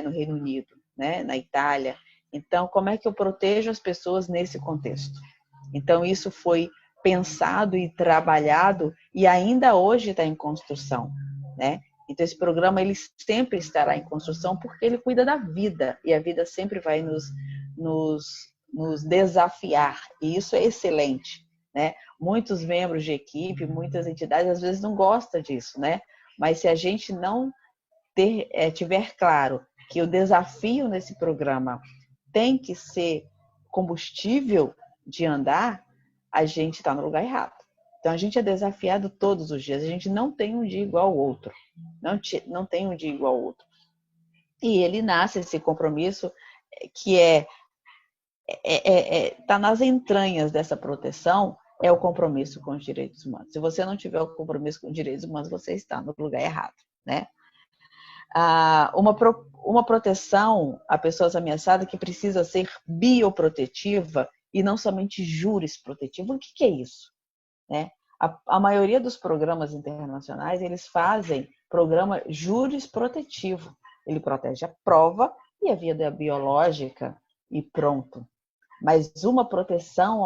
Speaker 3: no Reino Unido, né, na Itália. Então, como é que eu protejo as pessoas nesse contexto? Então, isso foi pensado e trabalhado e ainda hoje está em construção, né? Então, esse programa ele sempre estará em construção porque ele cuida da vida, e a vida sempre vai nos desafiar, e isso é excelente, né? Muitos membros de equipe, muitas entidades, às vezes não gostam disso, né? Mas se a gente não tiver claro que o desafio nesse programa tem que ser combustível de andar, a gente está no lugar errado. Então, a gente é desafiado todos os dias. A gente não tem um dia igual ao outro. Não tem um dia igual ao outro. E ele nasce, esse compromisso, que está nas entranhas dessa proteção, é o compromisso com os direitos humanos. Se você não tiver o compromisso com os direitos humanos, você está no lugar errado, né? Uma proteção a pessoas ameaçadas que precisa ser bioprotetiva e não somente jurisprotetiva. O que é isso? Né? A maioria dos programas internacionais, eles fazem programa jurisprotetivo. Ele protege a prova e a vida biológica e pronto. Mas uma proteção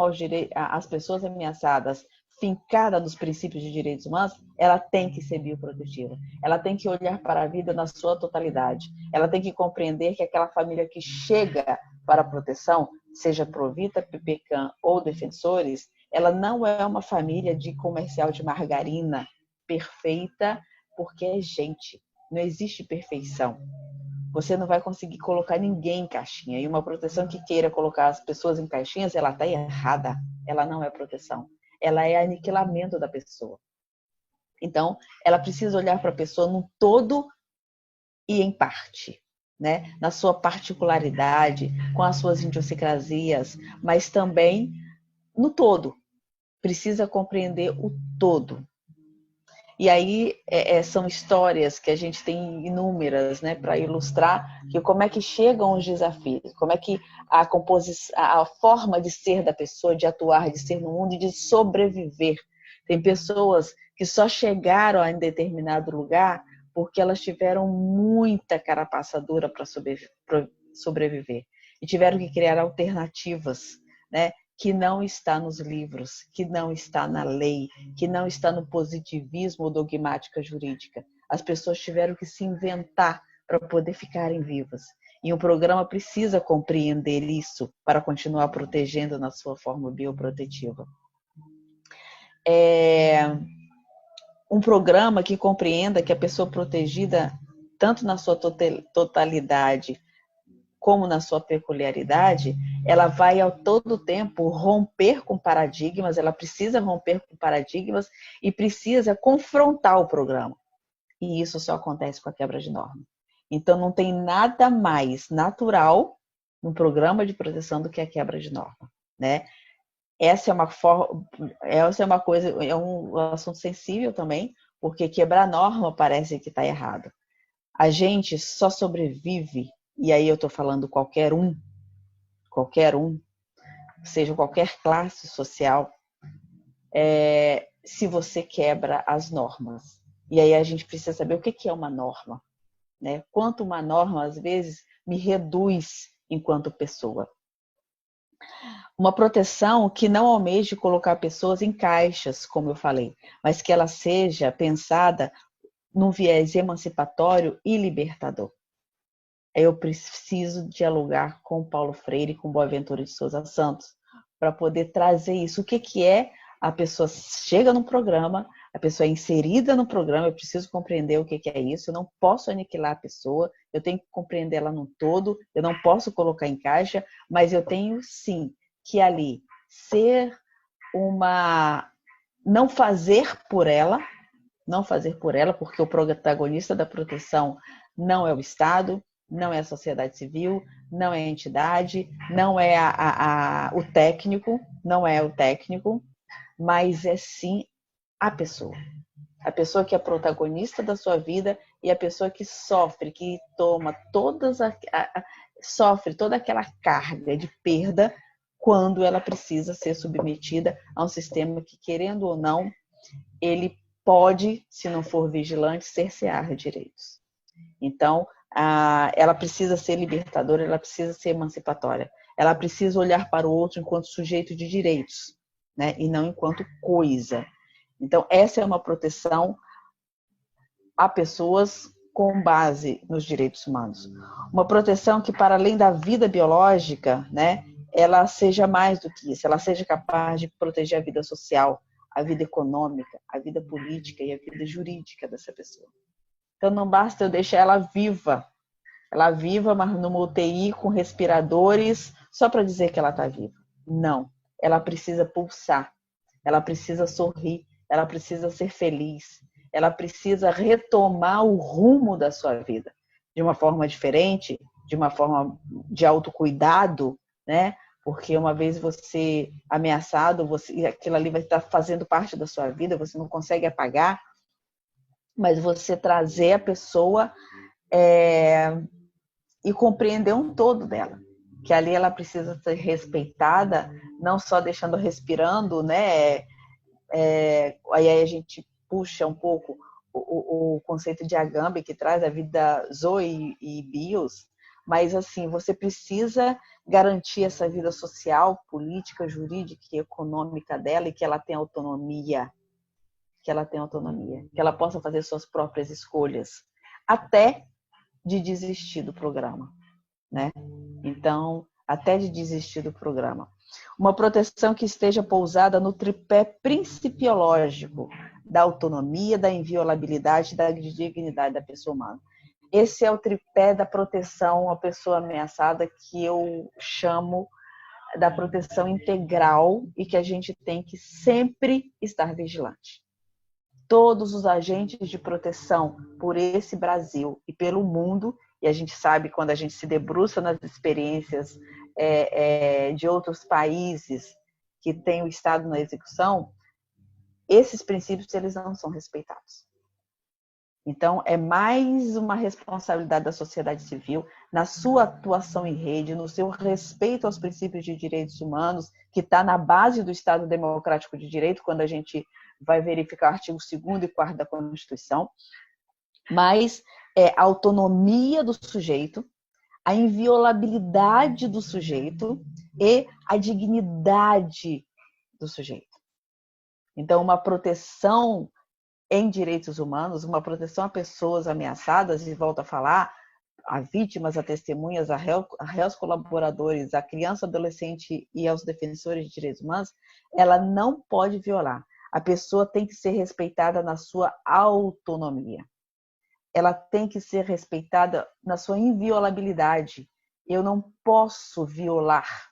Speaker 3: às pessoas ameaçadas, fincada nos princípios de direitos humanos, ela tem que ser bioprotetiva. Ela tem que olhar para a vida na sua totalidade. Ela tem que compreender que aquela família que chega para a proteção, seja Provita, PPCAM ou defensores, ela não é uma família de comercial de margarina perfeita, porque é gente. Não existe perfeição. Você não vai conseguir colocar ninguém em caixinha. E uma proteção que queira colocar as pessoas em caixinhas, ela está errada. Ela não é proteção. Ela é aniquilamento da pessoa. Então, ela precisa olhar para a pessoa no todo e em parte, né? Na sua particularidade, com as suas idiosincrasias, mas também no todo. Precisa compreender o todo. E aí são histórias que a gente tem inúmeras, né, para ilustrar que como é que chegam os desafios, como é que a forma de ser da pessoa, de atuar, de ser no mundo e de sobreviver. Tem pessoas que só chegaram a um determinado lugar porque elas tiveram muita carapaça dura para sobreviver e tiveram que criar alternativas, né? Que não está nos livros, que não está na lei, que não está no positivismo ou dogmática jurídica. As pessoas tiveram que se inventar para poder ficarem vivas. E o programa precisa compreender isso para continuar protegendo na sua forma bioprotetiva. é um programa que compreenda que a pessoa protegida, tanto na sua totalidade como na sua peculiaridade, ela vai ao todo tempo romper com paradigmas, ela precisa romper com paradigmas e precisa confrontar o programa. E isso só acontece com a quebra de norma. Então, não tem nada mais natural no programa de proteção do que a quebra de norma, né? Essa é uma coisa, é um assunto sensível também, porque quebrar norma parece que está errado. A gente só sobrevive, e aí eu estou falando qualquer um, seja qualquer classe social, se você quebra as normas. E aí a gente precisa saber o que é uma norma, né? Quanto uma norma, às vezes, me reduz enquanto pessoa. Uma proteção que não almeje colocar pessoas em caixas, como eu falei, mas que ela seja pensada num viés emancipatório e libertador. Eu preciso dialogar com Paulo Freire e com Boaventura de Souza Santos para poder trazer isso. O que é a pessoa chega no programa, a pessoa é inserida no programa, eu preciso compreender o que é isso, eu não posso aniquilar a pessoa, eu tenho que compreender ela no todo, eu não posso colocar em caixa, mas eu tenho sim que ali ser não fazer por ela, porque o protagonista da proteção não é o Estado, não é a sociedade civil, não é a entidade, não é o técnico, mas é sim a pessoa. A pessoa que é protagonista da sua vida e a pessoa que sofre, que toma sofre toda aquela carga de perda quando ela precisa ser submetida a um sistema que, querendo ou não, ele pode, se não for vigilante, cercear direitos. Então, ela precisa ser libertadora, ela precisa ser emancipatória. Ela precisa olhar para o outro enquanto sujeito de direitos, né? E não enquanto coisa. Então, essa é uma proteção a pessoas com base nos direitos humanos. Uma proteção que, para além da vida biológica, né, ela seja mais do que isso, ela seja capaz de proteger a vida social, a vida econômica, a vida política e a vida jurídica dessa pessoa. Então, não basta eu deixar ela viva, mas numa UTI com respiradores, só para dizer que ela está viva. Não, ela precisa pulsar, ela precisa sorrir, ela precisa ser feliz, ela precisa retomar o rumo da sua vida de uma forma diferente, de uma forma de autocuidado, né? Porque uma vez você ameaçado, aquilo ali vai estar fazendo parte da sua vida, você não consegue apagar, mas você trazer a pessoa e compreender um todo dela, que ali ela precisa ser respeitada, não só deixando respirando, né? Aí a gente puxa um pouco o conceito de Agamben, que traz a vida Zoe e Bios, mas assim, você precisa garantir essa vida social, política, jurídica e econômica dela e que ela tenha autonomia, que ela possa fazer suas próprias escolhas, até de desistir do programa, né? Então, até de desistir do programa. Uma proteção que esteja pousada no tripé principiológico da autonomia, da inviolabilidade e da dignidade da pessoa humana. Esse é o tripé da proteção à pessoa ameaçada, que eu chamo da proteção integral e que a gente tem que sempre estar vigilante. Todos os agentes de proteção por esse Brasil e pelo mundo, e a gente sabe, quando a gente se debruça nas experiências de outros países que têm o Estado na execução, esses princípios eles não são respeitados. Então, é mais uma responsabilidade da sociedade civil na sua atuação em rede, no seu respeito aos princípios de direitos humanos, que está na base do Estado Democrático de Direito, quando a gente vai verificar o artigo 2º e 4º da Constituição, mas a autonomia do sujeito, a inviolabilidade do sujeito e a dignidade do sujeito. Então, uma proteção em direitos humanos, uma proteção a pessoas ameaçadas, e volto a falar, a vítimas, a testemunhas, a réus colaboradores, a criança, adolescente e aos defensores de direitos humanos, ela não pode violar A pessoa tem que ser respeitada na sua autonomia. Ela tem que ser respeitada na sua inviolabilidade. Eu não posso violar,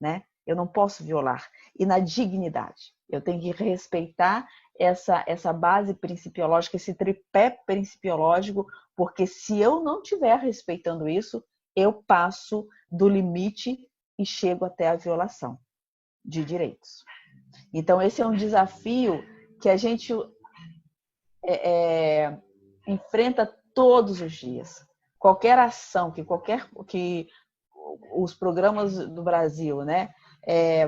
Speaker 3: né? Eu não posso violar. E na dignidade. Eu tenho que respeitar essa base principiológica, esse tripé principiológico, porque se eu não estiver respeitando isso, eu passo do limite e chego até a violação de direitos. Então, esse é um desafio que a gente enfrenta todos os dias. Qualquer ação que os programas do Brasil, né,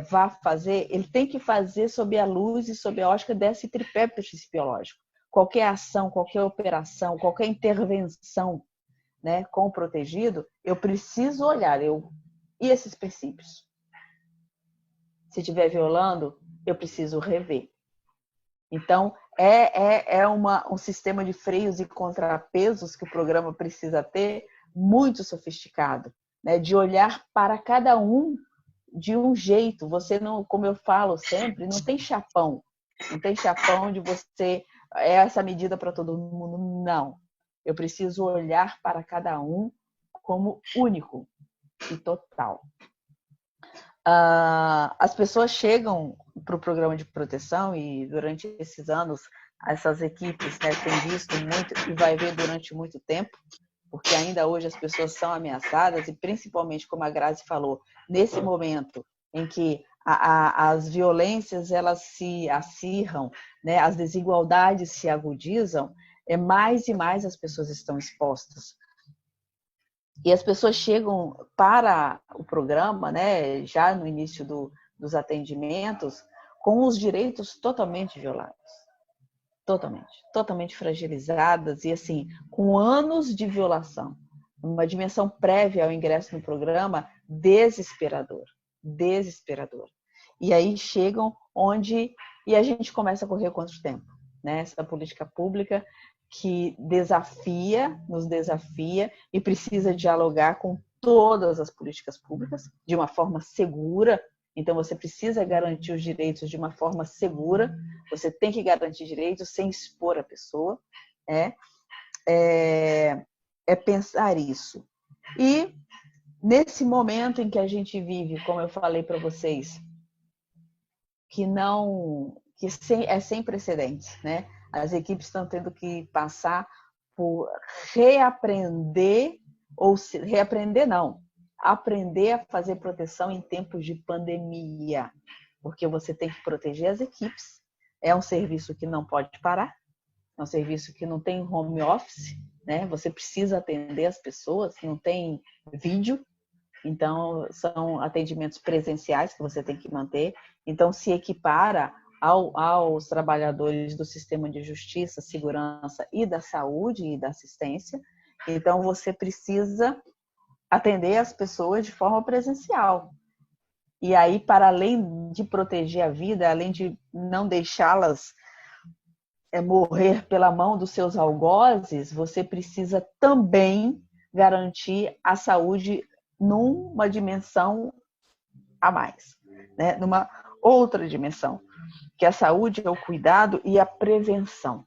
Speaker 3: vá fazer, ele tem que fazer sob a luz e sob a ótica desse tripé principiológico. Qualquer ação, qualquer operação, qualquer intervenção, né, com o protegido, eu preciso olhar, e esses princípios? Se estiver violando, eu preciso rever. Então, um sistema de freios e contrapesos que o programa precisa ter, muito sofisticado, né? De olhar para cada um de um jeito. Você não, como eu falo sempre, não tem chapão. Não tem chapão de você, essa medida para todo mundo. Não. Eu preciso olhar para cada um como único e total. As pessoas chegam para o programa de proteção e durante esses anos essas equipes, né, têm visto muito e vai ver durante muito tempo, porque ainda hoje as pessoas são ameaçadas e principalmente, como a Grazi falou, nesse momento em que as violências elas se acirram, né, as desigualdades se agudizam, mais e mais as pessoas estão expostas. E as pessoas chegam para o programa, né, já no início dos atendimentos, com os direitos totalmente violados. Totalmente fragilizadas e, assim, com anos de violação. Uma dimensão prévia ao ingresso no programa desesperador. E aí chegam e a gente começa a correr contra o tempo, né? Essa política pública que nos desafia e precisa dialogar com todas as políticas públicas de uma forma segura. Então, você precisa garantir os direitos de uma forma segura, você tem que garantir direitos sem expor a pessoa, pensar isso. E, nesse momento em que a gente vive, como eu falei para vocês, que é sem precedentes, né? As equipes estão tendo que passar por aprender a fazer proteção em tempos de pandemia, porque você tem que proteger as equipes, é um serviço que não pode parar, é um serviço que não tem home office, né? Você precisa atender as pessoas, não tem vídeo, então são atendimentos presenciais que você tem que manter, então se equipara aos trabalhadores do sistema de justiça, segurança e da saúde e da assistência. Então, você precisa atender as pessoas de forma presencial. E aí, para além de proteger a vida, além de não deixá-las morrer pela mão dos seus algozes, você precisa também garantir a saúde numa dimensão a mais, né? Numa outra dimensão, que a saúde é o cuidado e a prevenção.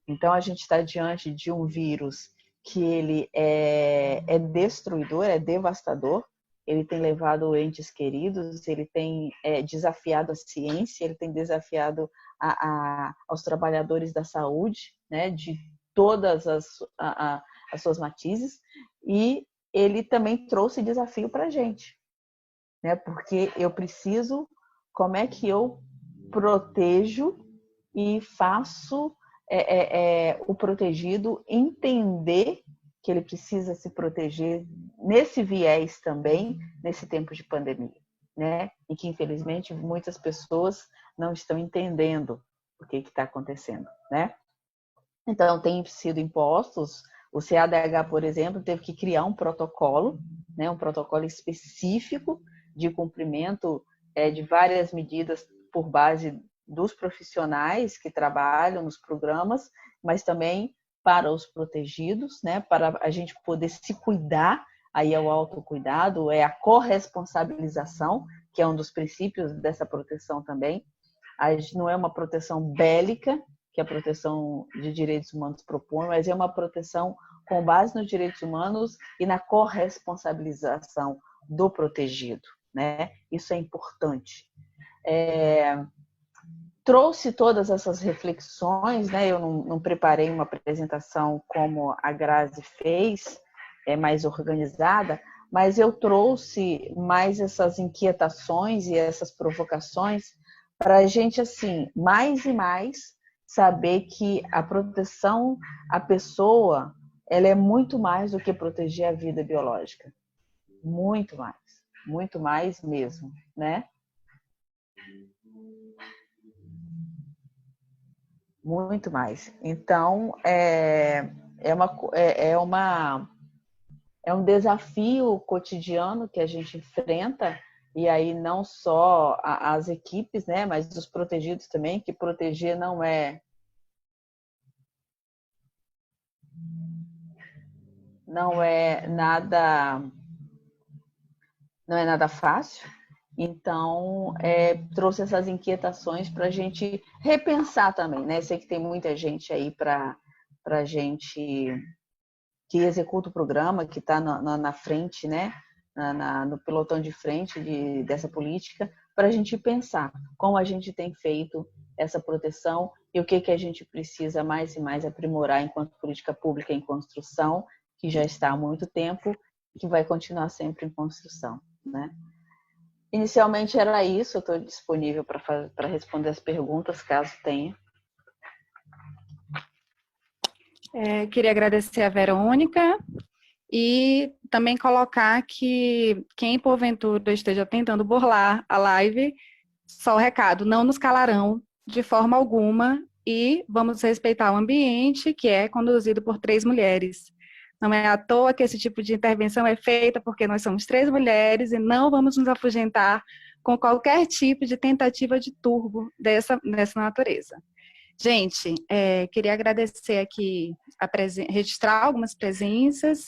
Speaker 3: Então, a gente está diante de um vírus que ele é destruidor, é devastador, ele tem levado entes queridos, ele tem desafiado a ciência, ele tem desafiado aos trabalhadores da saúde, né, de todas as suas matizes, e ele também trouxe desafio para a gente, né, porque eu preciso, como é que eu protejo e faço o protegido entender que ele precisa se proteger nesse viés também, nesse tempo de pandemia, né? E que, infelizmente, muitas pessoas não estão entendendo o que está acontecendo, né? Então, tem sido impostos, o CADH, por exemplo, teve que criar um protocolo, né? Um protocolo específico de cumprimento de várias medidas por base dos profissionais que trabalham nos programas, mas também para os protegidos, né? Para a gente poder se cuidar, aí é o autocuidado, é a corresponsabilização, que é um dos princípios dessa proteção também. Não é uma proteção bélica, que a proteção de direitos humanos propõe, mas é uma proteção com base nos direitos humanos e na corresponsabilização do protegido, né? Isso é importante. Trouxe todas essas reflexões, né? Eu não preparei uma apresentação como a Grazi fez, mais organizada, mas eu trouxe mais essas inquietações e essas provocações para a gente, assim, mais e mais saber que a proteção à pessoa, ela é muito mais do que proteger a vida biológica. Muito mais mesmo, né? Muito mais. Então, é um desafio cotidiano que a gente enfrenta, e aí não só as equipes, né, mas os protegidos também, que proteger não é nada fácil. Então, trouxe essas inquietações para a gente repensar também, né? Sei que tem muita gente aí para a gente que executa o programa, que está na frente, né? No pelotão de frente dessa política, para a gente pensar como a gente tem feito essa proteção e o que a gente precisa mais e mais aprimorar enquanto política pública em construção, que já está há muito tempo e que vai continuar sempre em construção, né? Inicialmente era isso, eu estou disponível para responder as perguntas, caso tenha.
Speaker 1: Queria agradecer a Verônica e também colocar que quem porventura esteja tentando burlar a live, só o recado, não nos calarão de forma alguma e vamos respeitar o ambiente que é conduzido por 3 mulheres. Não é à toa que esse tipo de intervenção é feita porque nós somos 3 mulheres e não vamos nos afugentar com qualquer tipo de tentativa de turbo dessa natureza. Gente, queria agradecer aqui, registrar algumas presenças.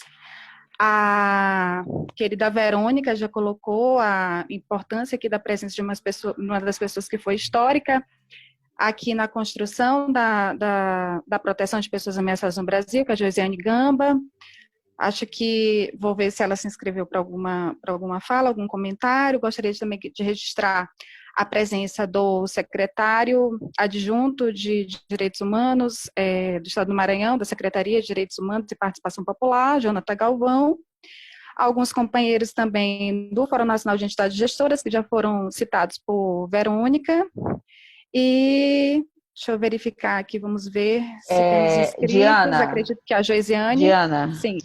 Speaker 1: A querida Verônica já colocou a importância aqui da presença de uma das pessoas que foi histórica aqui na construção da proteção de pessoas ameaçadas no Brasil, que é a Josiane Gamba. Acho que vou ver se ela se inscreveu para alguma fala, algum comentário. Gostaria também de registrar a presença do secretário adjunto de Direitos Humanos do Estado do Maranhão, da Secretaria de Direitos Humanos e Participação Popular, Jonathan Galvão. Alguns companheiros também do Fórum Nacional de Entidades Gestoras, que já foram citados por Verônica. E deixa eu verificar aqui, vamos ver se temos inscritos.
Speaker 3: Diana,
Speaker 1: acredito que a Joisiane.
Speaker 3: Diana,
Speaker 1: sim.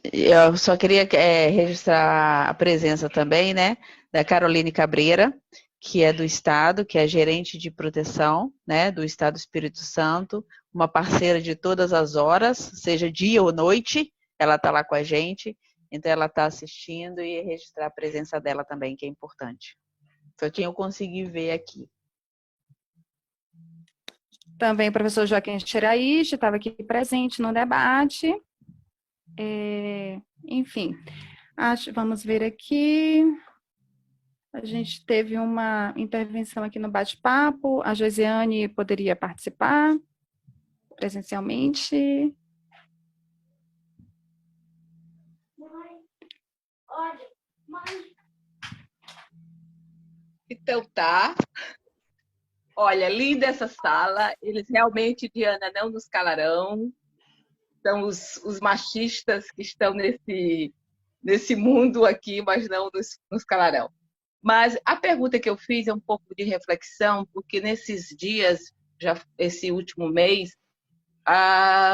Speaker 3: Eu só queria registrar a presença também, né, da Caroline Cabreira, que é do Estado, que é gerente de proteção, né, do Estado do Espírito Santo, uma parceira de todas as horas, seja dia ou noite, ela está lá com a gente, então ela está assistindo e registrar a presença dela também, que é importante. Foi quem eu consegui ver aqui.
Speaker 1: Também o professor Joaquim Xeraíche estava aqui presente no debate. Enfim, vamos ver aqui. A gente teve uma intervenção aqui no bate-papo. A Josiane poderia participar presencialmente.
Speaker 4: Então tá. Olha, linda essa sala. Eles realmente, Diana, não nos calarão. São os machistas que estão nesse mundo aqui, mas não nos calarão. Mas a pergunta que eu fiz é um pouco de reflexão, porque nesses dias, já esse último mês,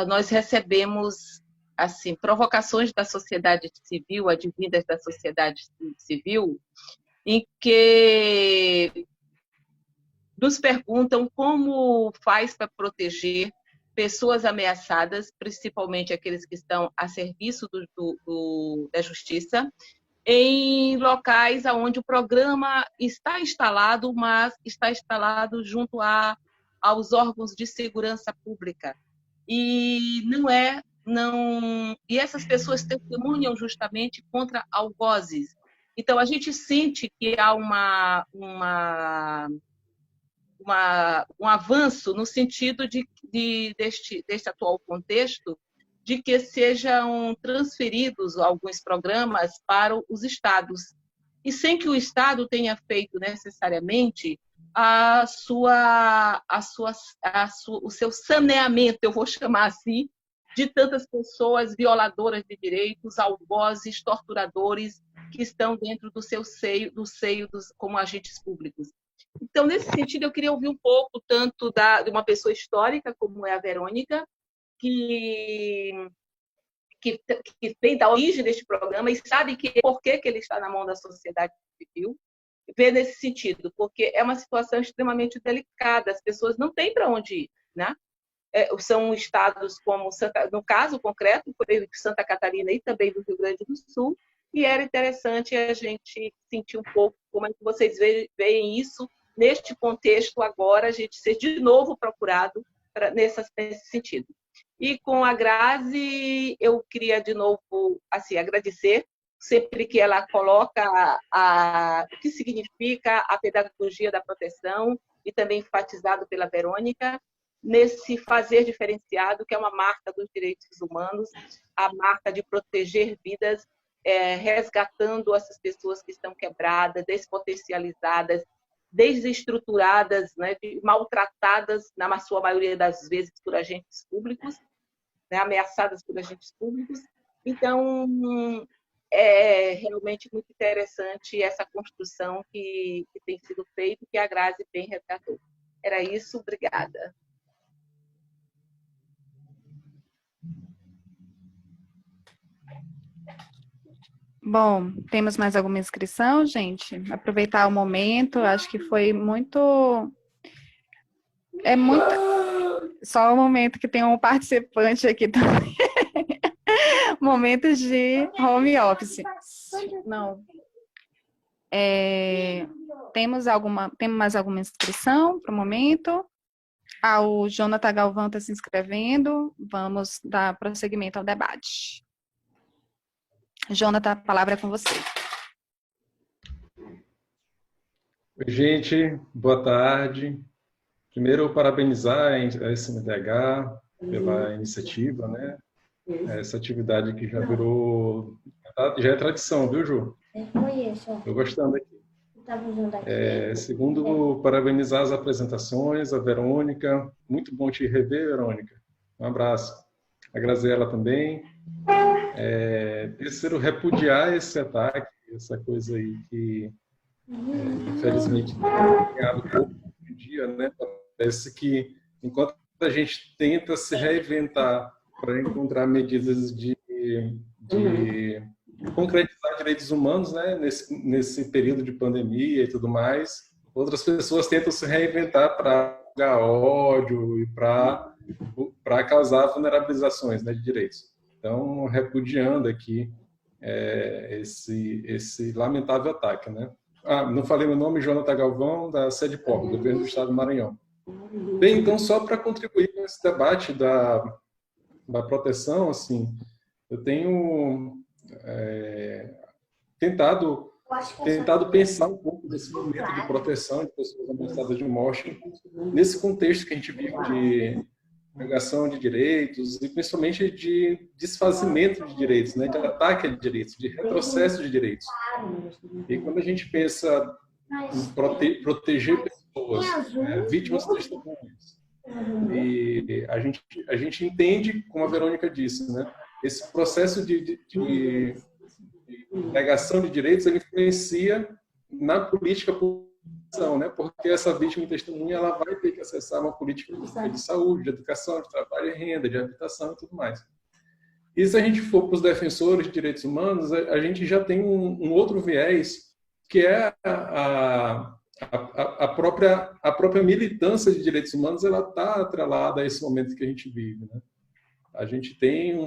Speaker 4: nós recebemos assim provocações da sociedade civil, advindas da sociedade civil, em que nos perguntam como faz para proteger pessoas ameaçadas, principalmente aqueles que estão a serviço da justiça, em locais onde o programa está instalado, mas está instalado junto aos órgãos de segurança pública. E e essas pessoas testemunham justamente contra algozes. Então, a gente sente que há uma um avanço no sentido deste atual contexto, de que sejam transferidos alguns programas para os estados, e sem que o estado tenha feito necessariamente o seu saneamento, eu vou chamar assim, de tantas pessoas violadoras de direitos, algozes, torturadores, que estão dentro do seio como agentes públicos. Então, nesse sentido, eu queria ouvir um pouco tanto de uma pessoa histórica, como é a Verônica, que vem da origem deste programa e sabe por que ele está na mão da sociedade civil, ver nesse sentido, porque é uma situação extremamente delicada, as pessoas não têm para onde ir, né? São estados como, no caso concreto, foi Santa Catarina e também do Rio Grande do Sul, e era interessante a gente sentir um pouco como é que vocês veem isso neste contexto agora, a gente ser de novo procurado nesse sentido. E com a Grazi, eu queria de novo assim, agradecer, sempre que ela coloca o que significa a pedagogia da proteção, e também enfatizado pela Verônica, nesse fazer diferenciado, que é uma marca dos direitos humanos, a marca de proteger vidas, resgatando essas pessoas que estão quebradas, despotencializadas, desestruturadas, né, maltratadas, na sua maioria das vezes, por agentes públicos, né, ameaçadas por agentes públicos. Então, é realmente muito interessante essa construção que tem sido feita, que a Grazi bem resgatou. Era isso, obrigada.
Speaker 1: Bom, temos mais alguma inscrição, gente? Aproveitar o momento, acho que foi muito... Só o momento que tem um participante aqui também. Momentos de home office. Não. Temos mais alguma inscrição para o momento? O Jonathan Galvão está se inscrevendo. Vamos dar prosseguimento ao debate. Jonathan, a palavra é com você.
Speaker 5: Oi, gente. Boa tarde. Primeiro, parabenizar a SMDH pela iniciativa, né? Essa atividade que já é tradição, viu, Ju? Estou gostando aqui. Segundo, parabenizar as apresentações, a Verônica. Muito bom te rever, Verônica. Um abraço. A Graziela também. Terceiro, repudiar esse ataque, essa coisa aí que, infelizmente, tem ganhado pouco hoje em dia, né? Parece que, enquanto a gente tenta se reinventar para encontrar medidas de concretizar direitos humanos, né? Nesse período de pandemia e tudo mais, outras pessoas tentam se reinventar para jogar ódio e para causar vulnerabilizações, né, de direitos. Então, repudiando aqui esse lamentável ataque, né? Não falei meu nome, Jonathan Galvão, da SEDPOR, Governo do Estado do Maranhão. Bem, então, só para contribuir com esse debate da proteção, assim, eu tenho tentado pensar um pouco desse momento de proteção de pessoas ameaçadas de morte, nesse contexto que a gente vive de negação de direitos e principalmente de desfazimento de direitos, né, de ataque a direitos, de retrocesso de direitos. E quando a gente pensa em proteger pessoas, vítimas testemunhas, e a gente entende, como a Verônica disse, né, esse processo de negação de direitos, ele influencia na política pública, né? Porque essa vítima e testemunha ela vai ter que acessar uma política pública de saúde, de educação, de trabalho e renda, de habitação e tudo mais. E se a gente for para os defensores de direitos humanos, a gente já tem um outro viés, que é a própria militância de direitos humanos, ela está atrelada a esse momento que a gente vive, né? A gente tem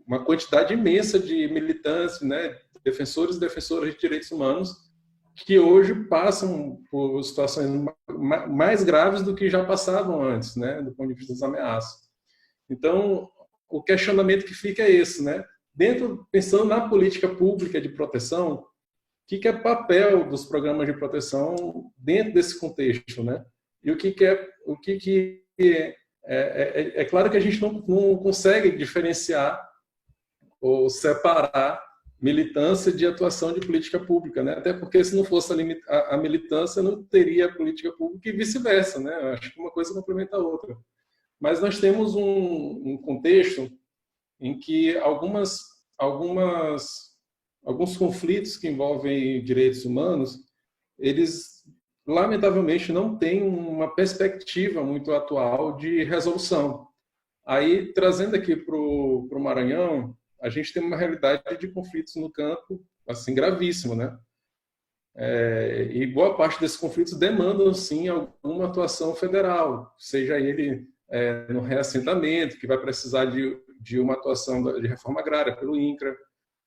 Speaker 5: uma quantidade imensa de militantes, né, defensores e defensoras de direitos humanos, que hoje passam por situações mais graves do que já passavam antes, né, do ponto de vista das ameaças. Então, o questionamento que fica é esse, né? Pensando na política pública de proteção, que é papel dos programas de proteção dentro desse contexto, né? E é claro que a gente não consegue diferenciar ou separar militância de atuação de política pública, né? Até porque se não fosse a militância, não teria política pública e vice-versa, né? Eu acho que uma coisa complementa a outra. Mas nós temos um contexto em que alguns conflitos que envolvem direitos humanos, eles lamentavelmente não têm uma perspectiva muito atual de resolução. Aí, trazendo aqui para o Maranhão, a gente tem uma realidade de conflitos no campo, assim, gravíssimo, né? E boa parte desses conflitos demandam, sim, alguma atuação federal, seja ele no reassentamento, que vai precisar de uma atuação de reforma agrária pelo INCRA,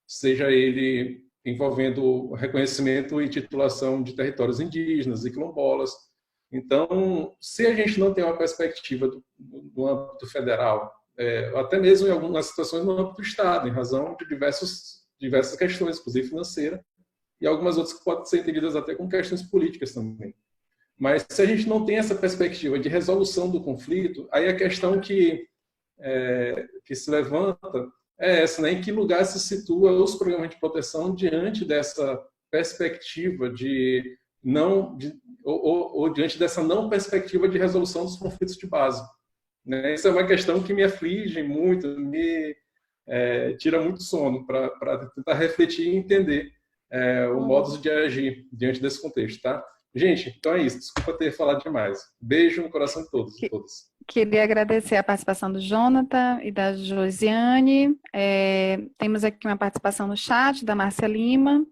Speaker 5: seja ele envolvendo reconhecimento e titulação de territórios indígenas e quilombolas. Então, se a gente não tem uma perspectiva do âmbito federal, até mesmo em algumas situações no âmbito do Estado, em razão de diversas questões, inclusive financeira, e algumas outras que podem ser entendidas até como questões políticas também. Mas se a gente não tem essa perspectiva de resolução do conflito, aí a questão que se levanta é essa, né? Em que lugar se situa os programas de proteção diante dessa perspectiva ou diante dessa não perspectiva de resolução dos conflitos de base, né? Isso é uma questão que me aflige muito, me tira muito sono para tentar refletir e entender o modo de agir diante desse contexto, tá? Gente, então é isso. Desculpa ter falado demais. Beijo no coração de todos e todas.
Speaker 1: Queria agradecer a participação do Jonathan e da Josiane. Temos aqui uma participação no chat da Márcia Lima,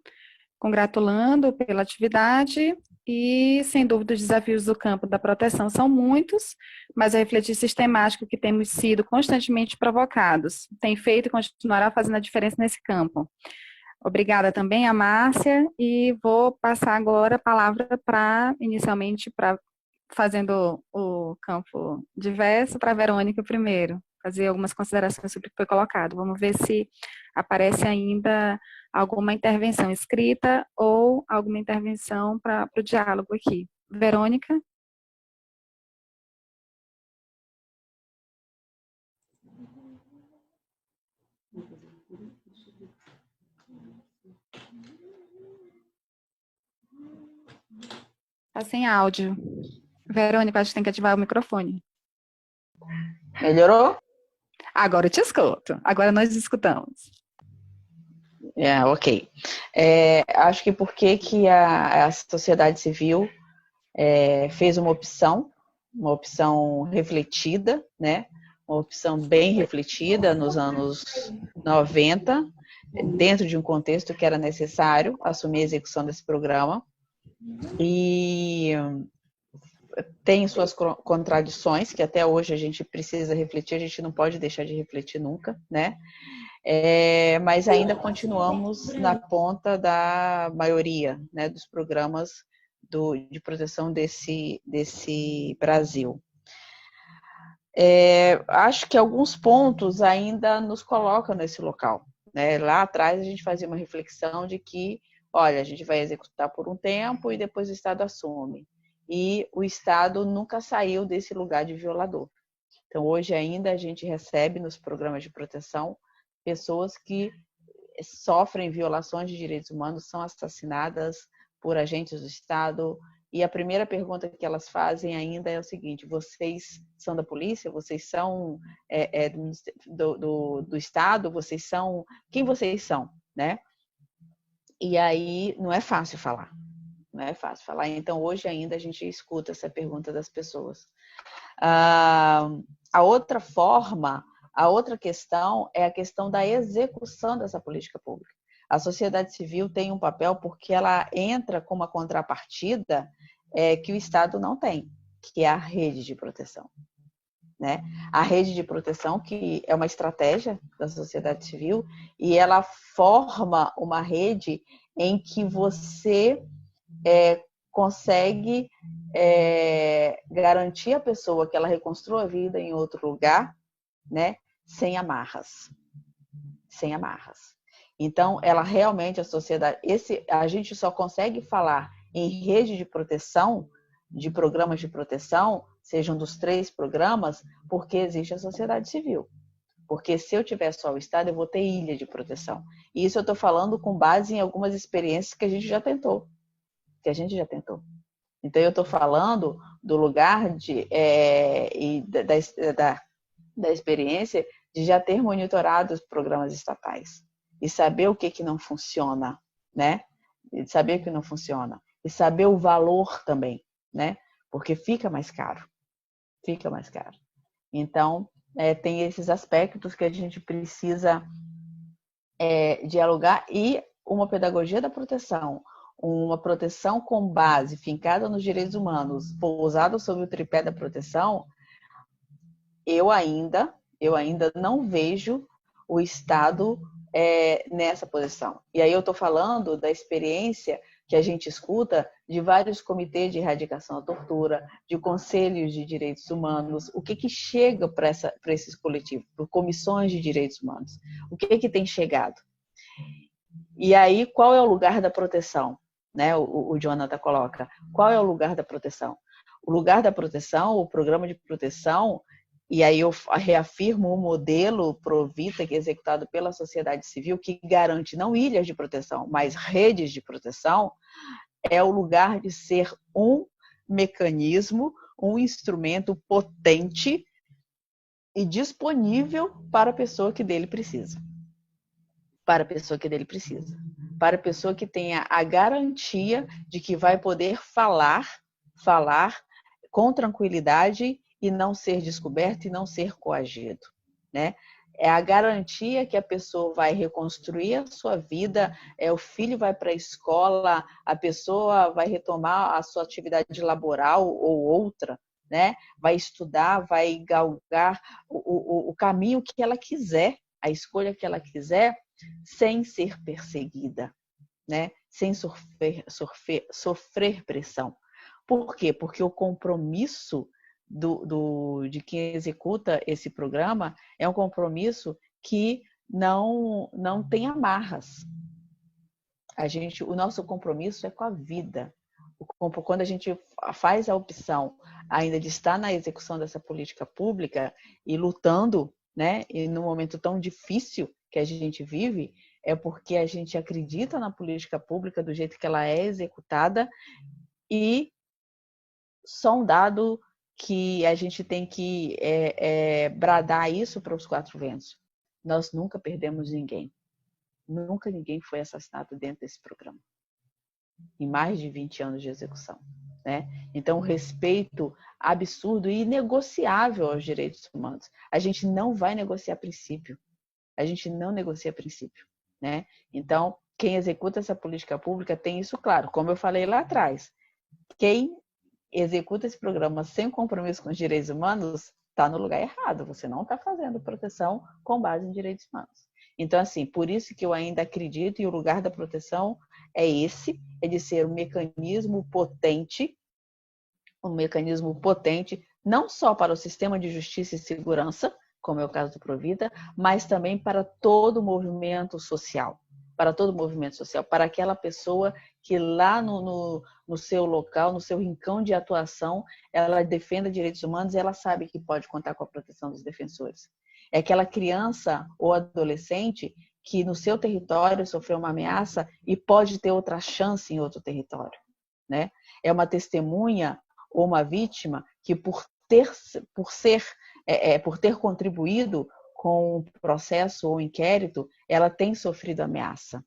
Speaker 1: congratulando pela atividade e, sem dúvida, os desafios do campo da proteção são muitos, mas a refletir sistemático que temos sido constantemente provocados tem feito e continuará fazendo a diferença nesse campo. Obrigada também a Márcia e vou passar agora a palavra inicialmente, fazendo o campo diverso, para a Verônica primeiro, fazer algumas considerações sobre o que foi colocado. Vamos ver se aparece ainda alguma intervenção escrita ou alguma intervenção para o diálogo aqui. Verônica? Está sem áudio. Verônica, acho que tem que ativar o microfone.
Speaker 3: Melhorou?
Speaker 1: Agora eu te escuto. Agora nós escutamos.
Speaker 3: Ok. Acho que porque que a sociedade civil fez uma opção refletida, né? Uma opção bem refletida nos anos 90, dentro de um contexto que era necessário assumir a execução desse programa. E tem suas contradições, que até hoje a gente precisa refletir, a gente não pode deixar de refletir nunca, né? Mas ainda continuamos na ponta da maioria, né, dos programas de proteção desse Brasil. Acho que alguns pontos ainda nos colocam nesse local, né? Lá atrás a gente fazia uma reflexão de que, olha, a gente vai executar por um tempo e depois o Estado assume. E o Estado nunca saiu desse lugar de violador. Então, hoje ainda a gente recebe nos programas de proteção pessoas que sofrem violações de direitos humanos, são assassinadas por agentes do Estado. E a primeira pergunta que elas fazem ainda é o seguinte: vocês são da polícia? Vocês são do Estado? Vocês são... Quem vocês são, né? E aí não é fácil falar. Não é fácil falar. Então, hoje ainda a gente escuta essa pergunta das pessoas. A outra questão é a questão da execução dessa política pública. A sociedade civil tem um papel porque ela entra com uma contrapartida que o Estado não tem, que é a rede de proteção, né? A rede de proteção, que é uma estratégia da sociedade civil, e ela forma uma rede em que você consegue garantir à pessoa que ela reconstrua a vida em outro lugar, né? Sem amarras. Sem amarras. Então, ela realmente, a sociedade, a gente só consegue falar em rede de proteção, de programas de proteção, sejam dos 3 programas, porque existe a sociedade civil. Porque se eu tiver só o Estado, eu vou ter ilha de proteção. E isso eu estou falando com base em algumas experiências que a gente já tentou. Então, eu estou falando do lugar da experiência de já ter monitorado os programas estatais e saber o que não funciona, né? E saber o que não funciona. E saber o valor também, né? Porque fica mais caro. Então, tem esses aspectos que a gente precisa dialogar, e uma pedagogia da proteção, uma proteção com base fincada nos direitos humanos, pousada sobre o tripé da proteção, eu ainda não vejo o Estado nessa posição. E aí eu estou falando da experiência que a gente escuta de vários comitês de erradicação da tortura, de conselhos de direitos humanos, o que chega para esses coletivos, por comissões de direitos humanos, o que tem chegado. E aí, qual é o lugar da proteção? Né? O Jonathan coloca, qual é o lugar da proteção? O lugar da proteção, o programa de proteção, e aí eu reafirmo o modelo Provita, que é executado pela sociedade civil, que garante não ilhas de proteção, mas redes de proteção, é o lugar de ser um mecanismo, um instrumento potente e disponível para a pessoa que dele precisa. Para a pessoa que tenha a garantia de que vai poder falar com tranquilidade e não ser descoberto e não ser coagido, né? É a garantia que a pessoa vai reconstruir a sua vida, o filho vai para a escola, a pessoa vai retomar a sua atividade laboral ou outra, né? Vai estudar, vai galgar o caminho que ela quiser, a escolha que ela quiser, sem ser perseguida, né? Sem sofrer pressão. Por quê? Porque o compromisso de quem executa esse programa é um compromisso que não tem amarras. O nosso compromisso é com a vida. Quando a gente faz a opção ainda de estar na execução dessa política pública e lutando, né, e num momento tão difícil que a gente vive, é porque a gente acredita na política pública do jeito que ela é executada, e só um dado que a gente tem que bradar isso para os 4 ventos. Nós nunca perdemos ninguém. Nunca ninguém foi assassinado dentro desse programa. Em mais de 20 anos de execução, né? Então, o respeito absurdo e inegociável aos direitos humanos. A gente não vai negociar princípio. Né? Então, quem executa essa política pública tem isso claro. Como eu falei lá atrás, quem executa esse programa sem compromisso com os direitos humanos está no lugar errado. Você não está fazendo proteção com base em direitos humanos. Então, assim, por isso que eu ainda acredito, e o lugar da proteção é de ser um mecanismo potente, não só para o sistema de justiça e segurança, como é o caso do Provida, mas também para todo o movimento social, para aquela pessoa que lá no seu local, no seu rincão de atuação, ela defenda direitos humanos e ela sabe que pode contar com a proteção dos defensores. É aquela criança ou adolescente que no seu território sofreu uma ameaça e pode ter outra chance em outro território, né? É uma testemunha ou uma vítima que por ter contribuído com o processo ou inquérito, ela tem sofrido ameaça.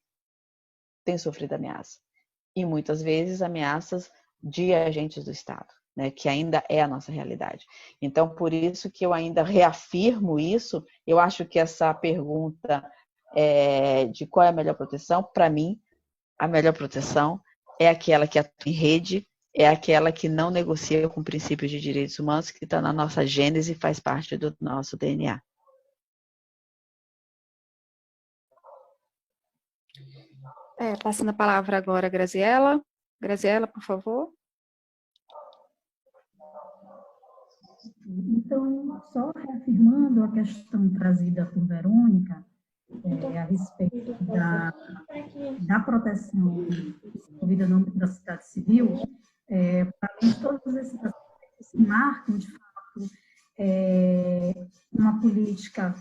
Speaker 3: E muitas vezes ameaças de agentes do Estado, né, que ainda é a nossa realidade. Então, por isso que eu ainda reafirmo isso. Eu acho que essa pergunta de qual é a melhor proteção, para mim, a melhor proteção é aquela que atua em rede, é aquela que não negocia com princípios de direitos humanos, que está na nossa gênese e faz parte do nosso DNA.
Speaker 1: Passando a palavra agora a Graziela. Graziela, por favor.
Speaker 2: Então, só reafirmando a questão trazida por Verônica, a respeito da proteção desenvolvida no âmbito da sociedade civil, para além de todos esses aspectos que marcam, de fato, uma política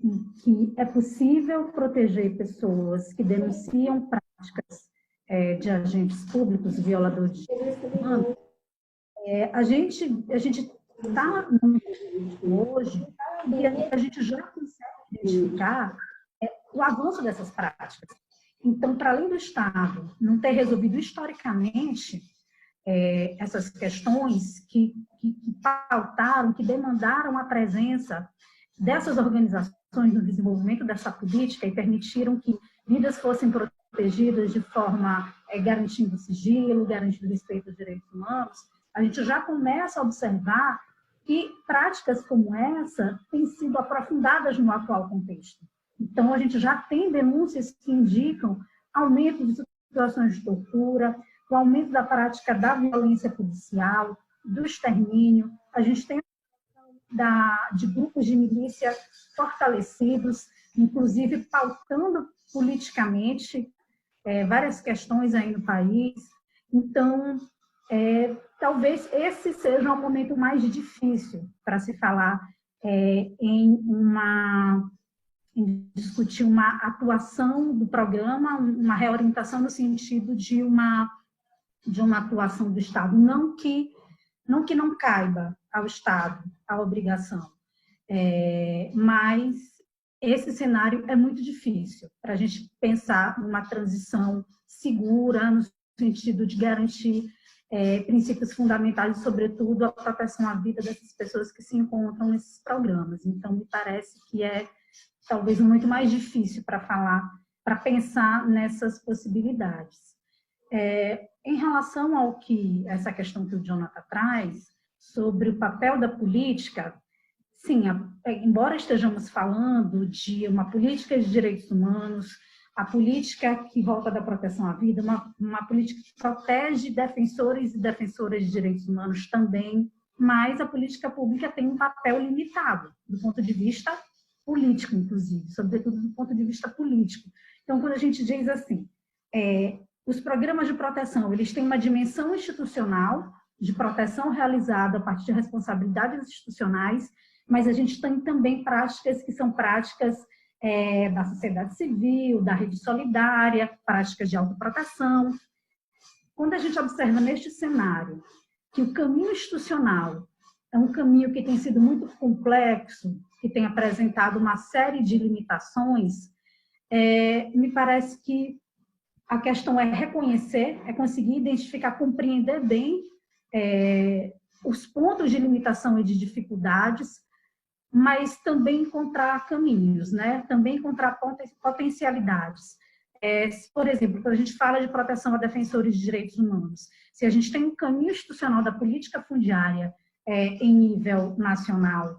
Speaker 2: em que é possível proteger pessoas que denunciam práticas de agentes públicos violadores de direitos humanos. A gente está hoje e a gente já consegue identificar o avanço dessas práticas. Então, para além do Estado não ter resolvido historicamente essas questões que pautaram, que demandaram a presença dessas organizações no desenvolvimento dessa política e permitiram que vidas fossem protegidas de forma garantindo sigilo, garantindo respeito aos direitos humanos, a gente já começa a observar que práticas como essa têm sido aprofundadas no atual contexto. Então, a gente já tem denúncias que indicam aumento de situações de tortura, o aumento da prática da violência policial, do extermínio. A gente tem de grupos de milícia fortalecidos, inclusive pautando politicamente várias questões aí no país. Então, talvez esse seja o momento mais difícil para se falar em discutir uma atuação do programa, uma reorientação no sentido de uma atuação do Estado. Não que não caiba ao Estado a obrigação, mas esse cenário é muito difícil para a gente pensar numa transição segura, no sentido de garantir princípios fundamentais, sobretudo a proteção à vida dessas pessoas que se encontram nesses programas. Então, me parece que é talvez um momento mais difícil para falar, para pensar nessas possibilidades. Em relação ao essa questão que o Jonathan traz, sobre o papel da política, sim, embora estejamos falando de uma política de direitos humanos, a política que volta da proteção à vida, uma política que protege defensores e defensoras de direitos humanos também, mas a política pública tem um papel limitado, do ponto de vista político, inclusive, sobretudo do ponto de vista político. Então, quando a gente diz assim, os programas de proteção, eles têm uma dimensão institucional, de proteção realizada a partir de responsabilidades institucionais, mas a gente tem também práticas que são práticas da sociedade civil, da rede solidária, práticas de autoproteção. Quando a gente observa neste cenário que o caminho institucional é um caminho que tem sido muito complexo, que tem apresentado uma série de limitações, me parece que a questão é reconhecer, é conseguir identificar, compreender bem os pontos de limitação e de dificuldades, mas também encontrar caminhos, né? Também encontrar potencialidades. Por exemplo, quando a gente fala de proteção a defensores de direitos humanos, se a gente tem um caminho institucional da política fundiária em nível nacional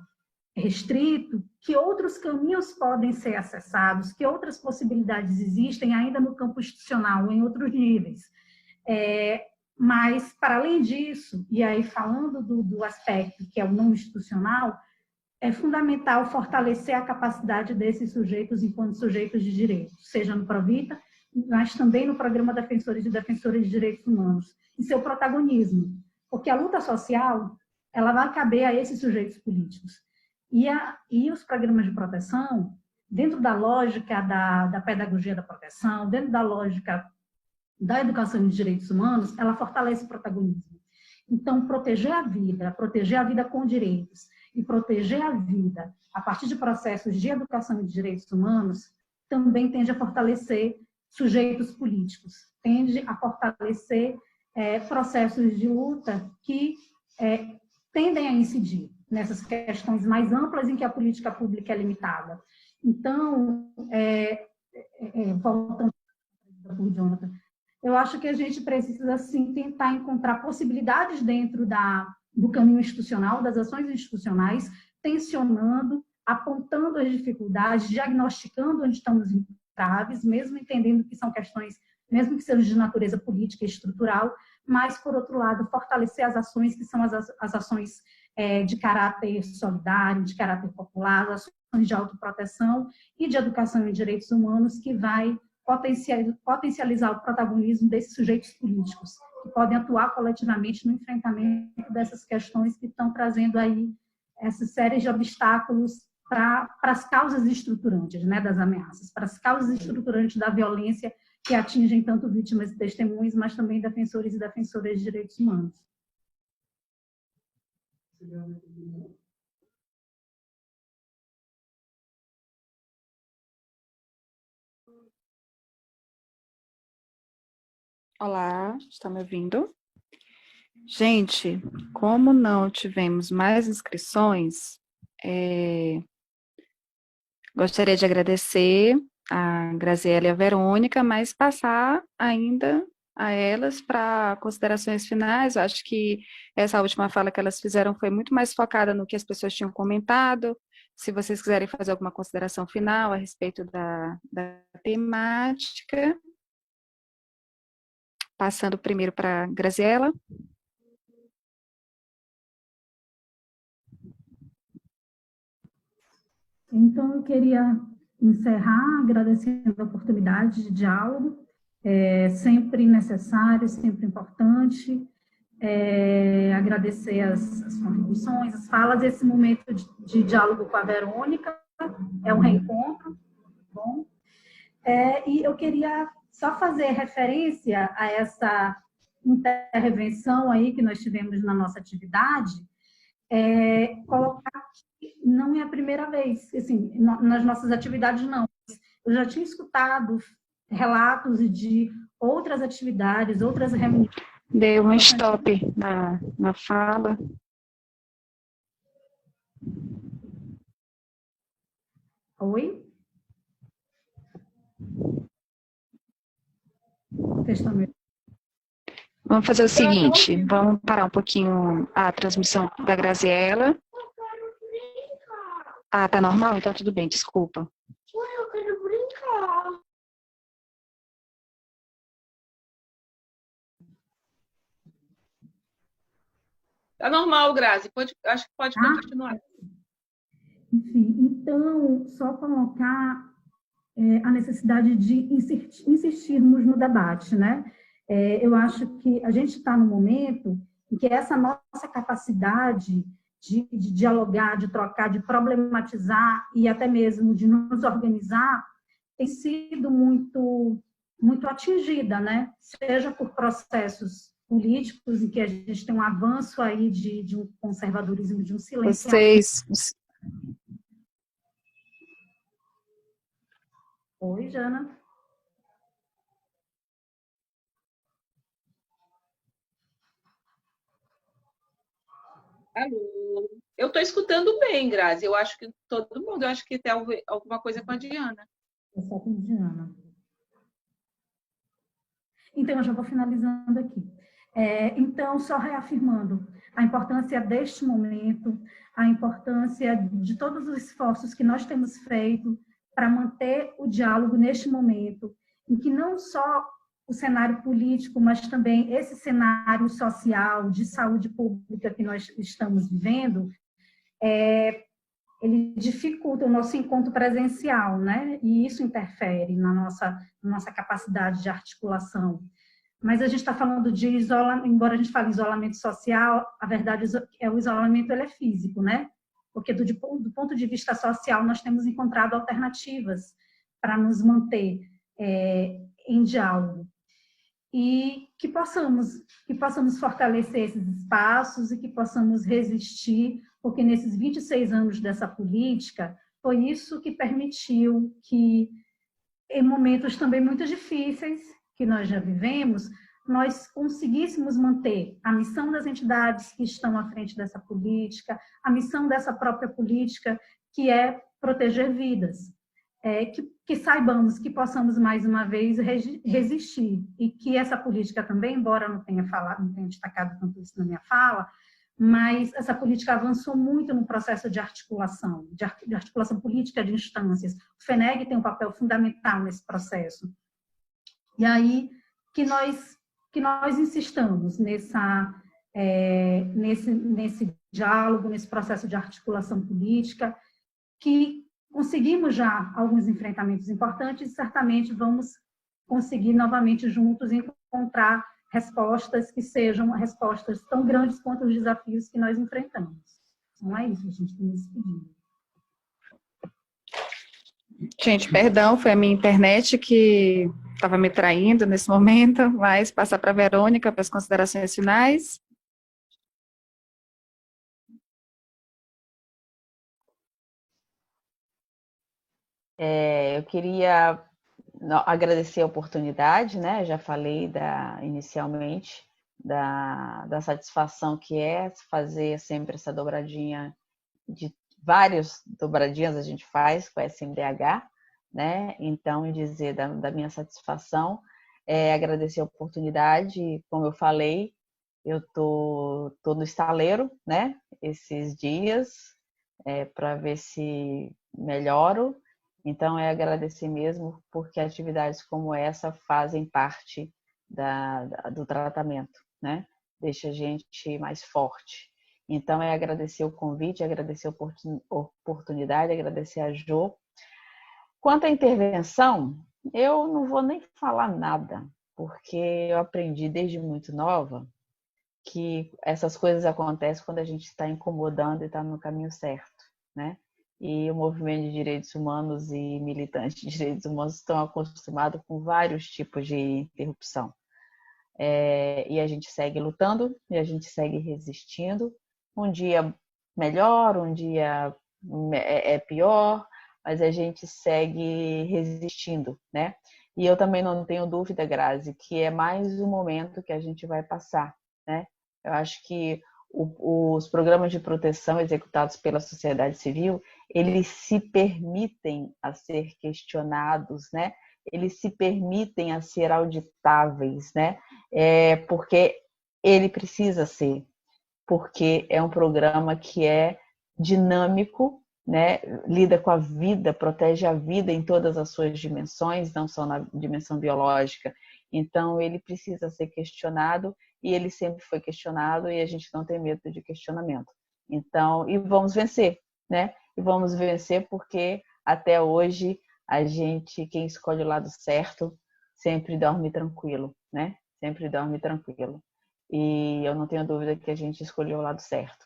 Speaker 2: restrito, que outros caminhos podem ser acessados, que outras possibilidades existem ainda no campo institucional, em outros níveis. Mas, para além disso, e aí falando do aspecto que é o não institucional, é fundamental fortalecer a capacidade desses sujeitos enquanto sujeitos de direitos, seja no Provita, mas também no Programa Defensores e Defensoras de Direitos Humanos, e seu protagonismo, porque a luta social ela vai caber a esses sujeitos políticos. E os programas de proteção, dentro da lógica da pedagogia da proteção, dentro da lógica da educação de direitos humanos, ela fortalece o protagonismo. Então, proteger a vida com direitos e proteger a vida a partir de processos de educação de direitos humanos também tende a fortalecer sujeitos políticos, tende a fortalecer processos de luta que tendem a incidir nessas questões mais amplas em que a política pública é limitada. Então, voltando ao Jonathan, eu acho que a gente precisa, sim, tentar encontrar possibilidades dentro do caminho institucional, das ações institucionais, tensionando, apontando as dificuldades, diagnosticando onde estamos entraves, mesmo entendendo que são questões, mesmo que sejam de natureza política e estrutural, mas, por outro lado, fortalecer as ações que são as ações de caráter solidário, de caráter popular, as de autoproteção e de educação em direitos humanos, que vai potencializar o protagonismo desses sujeitos políticos, que podem atuar coletivamente no enfrentamento dessas questões que estão trazendo aí essas séries de obstáculos para as causas estruturantes, né, das ameaças, para as causas estruturantes da violência que atingem tanto vítimas e testemunhas, mas também defensores e defensoras de direitos humanos.
Speaker 1: Olá, está me ouvindo? Gente, como não tivemos mais inscrições, gostaria de agradecer a Graziela e a Verônica, mas passar ainda a elas para considerações finais. Eu acho que essa última fala que elas fizeram foi muito mais focada no que as pessoas tinham comentado. Se vocês quiserem fazer alguma consideração final a respeito da temática. Passando primeiro para a Graziela.
Speaker 2: Então, eu queria encerrar agradecendo a oportunidade de diálogo, sempre necessário, sempre importante, agradecer as contribuições, as falas, esse momento de diálogo com a Verônica, é um reencontro, bom? E eu queria só fazer referência a essa intervenção aí que nós tivemos na nossa atividade, colocar que não é a primeira vez, assim, nas nossas atividades não. Eu já tinha escutado relatos de outras atividades, outras reuniões.
Speaker 1: Deu um stop na fala.
Speaker 2: Oi?
Speaker 1: Vamos fazer o seguinte, vamos parar um pouquinho a transmissão da Graziela. Ah, tá normal? Então tudo bem, desculpa.
Speaker 6: Eu quero brincar.
Speaker 4: Tá normal, Grazi. Acho que pode continuar.
Speaker 2: Enfim, então, só colocar a necessidade de insistirmos no debate, né? Eu acho que a gente está no momento em que essa nossa capacidade de dialogar, de trocar, de problematizar e até mesmo de nos organizar tem sido muito atingida, né? Seja por processos políticos em que a gente tem um avanço aí de um conservadorismo, de um silêncio. Oi, Jana.
Speaker 4: Alô. Eu estou escutando bem, Grazi. Eu acho que todo mundo, eu acho que tem alguma coisa com a Diana.
Speaker 2: É só com a Diana. Então, eu já vou finalizando aqui. Então, só reafirmando a importância deste momento, a importância de todos os esforços que nós temos feito para manter o diálogo neste momento, em que não só o cenário político, mas também esse cenário social, de saúde pública que nós estamos vivendo, ele dificulta o nosso encontro presencial, né? E isso interfere na nossa capacidade de articulação. Mas a gente está falando de isolamento, embora a gente fale isolamento social, a verdade é o isolamento ele é físico, né? Porque do ponto de vista social nós temos encontrado alternativas para nos manter em diálogo e que possamos fortalecer esses espaços e que possamos resistir, porque nesses 26 anos dessa política foi isso que permitiu que em momentos também muito difíceis que nós já vivemos, nós conseguíssemos manter a missão das entidades que estão à frente dessa política, a missão dessa própria política, que é proteger vidas. Que saibamos, que possamos mais uma vez resistir, e que essa política também, embora não tenha destacado tanto isso na minha fala, mas essa política avançou muito no processo de articulação política de instâncias. O FENEG tem um papel fundamental nesse processo. E aí que nós insistamos nesse diálogo, nesse processo de articulação política, que conseguimos já alguns enfrentamentos importantes e certamente vamos conseguir novamente juntos encontrar respostas que sejam respostas tão grandes quanto os desafios que nós enfrentamos. Então é isso, a gente tem esse pedido.
Speaker 1: Gente, perdão, foi a minha internet que estava me traindo nesse momento, mas passar para a Verônica para as considerações finais.
Speaker 3: Eu queria agradecer a oportunidade, né? Já falei inicialmente da satisfação que é fazer sempre essa dobradinha, de várias dobradinhas a gente faz com a SMDH, né? Então, dizer da minha satisfação, agradecer a oportunidade, como eu falei, eu tô no estaleiro, né? Esses dias, para ver se melhoro. Então, é agradecer mesmo, porque atividades como essa fazem parte do tratamento, né? Deixa a gente mais forte. Então, é agradecer o convite, agradecer a oportunidade, agradecer a Jo. Quanto à intervenção, eu não vou nem falar nada, porque eu aprendi desde muito nova que essas coisas acontecem quando a gente está incomodando e está no caminho certo, né? E o movimento de direitos humanos e militantes de direitos humanos estão acostumados com vários tipos de interrupção. E a gente segue lutando, e a gente segue resistindo. Um dia melhor, um dia é pior, mas a gente segue resistindo, né? E eu também não tenho dúvida, Grazi, que é mais um momento que a gente vai passar, né? Eu acho que os programas de proteção executados pela sociedade civil, eles se permitem a ser questionados, né? Eles se permitem a ser auditáveis, né? Porque ele precisa ser, porque é um programa que é dinâmico, né? Lida com a vida, protege a vida em todas as suas dimensões, não só na dimensão biológica. Então, ele precisa ser questionado, e ele sempre foi questionado, e a gente não tem medo de questionamento. Então, e vamos vencer, né? E vamos vencer porque até hoje quem escolhe o lado certo sempre dorme tranquilo, né? Sempre dorme tranquilo. E eu não tenho dúvida que a gente escolheu o lado certo.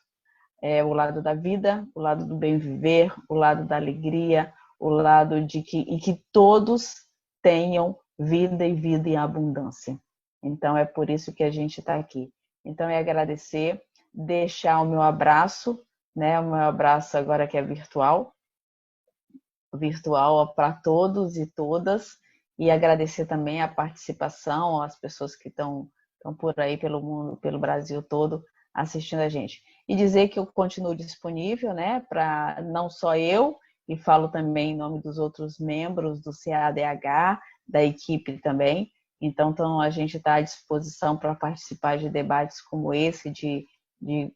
Speaker 3: É o lado da vida, o lado do bem viver, o lado da alegria, o lado de que todos tenham vida e vida em abundância. Então é por isso que a gente está aqui. Então é agradecer, deixar o meu abraço, né? O meu abraço agora que é virtual para todos e todas, e agradecer também a participação, as pessoas que estão por aí pelo mundo, pelo Brasil todo, assistindo a gente. E dizer que eu continuo disponível, né, para não só eu, e falo também em nome dos outros membros do CADH, da equipe também. Então a gente está à disposição para participar de debates como esse, de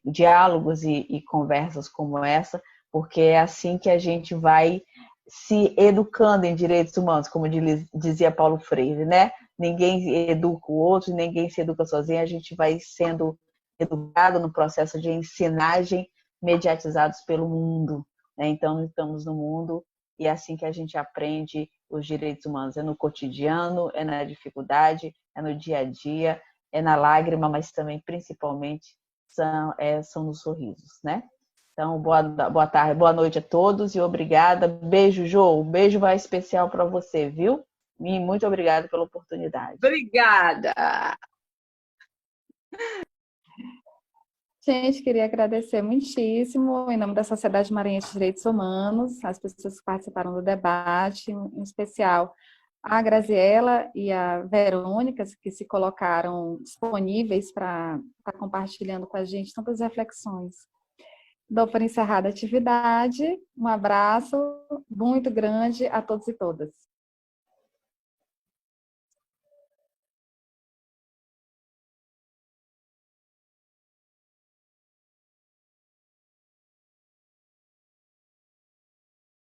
Speaker 3: diálogos e conversas como essa, porque é assim que a gente vai se educando em direitos humanos, como dizia Paulo Freire, né? Ninguém educa o outro, ninguém se educa sozinho, a gente vai sendo educado no processo de ensinagem mediatizados pelo mundo, né? Então, estamos no mundo e é assim que a gente aprende os direitos humanos, é no cotidiano, é na dificuldade, é no dia a dia, é na lágrima, mas também, principalmente, são nos sorrisos, né? Então, boa tarde, boa noite a todos e obrigada. Beijo, Jô. Um beijo mais especial para você, viu? E muito obrigada pela oportunidade.
Speaker 4: Obrigada!
Speaker 1: Gente, queria agradecer muitíssimo, em nome da Sociedade Maranhense de Direitos Humanos, as pessoas que participaram do debate, em especial a Graziela e a Verônica, que se colocaram disponíveis para estar compartilhando com a gente tantas reflexões. Dou por encerrada a atividade. Um abraço muito grande a todos e todas.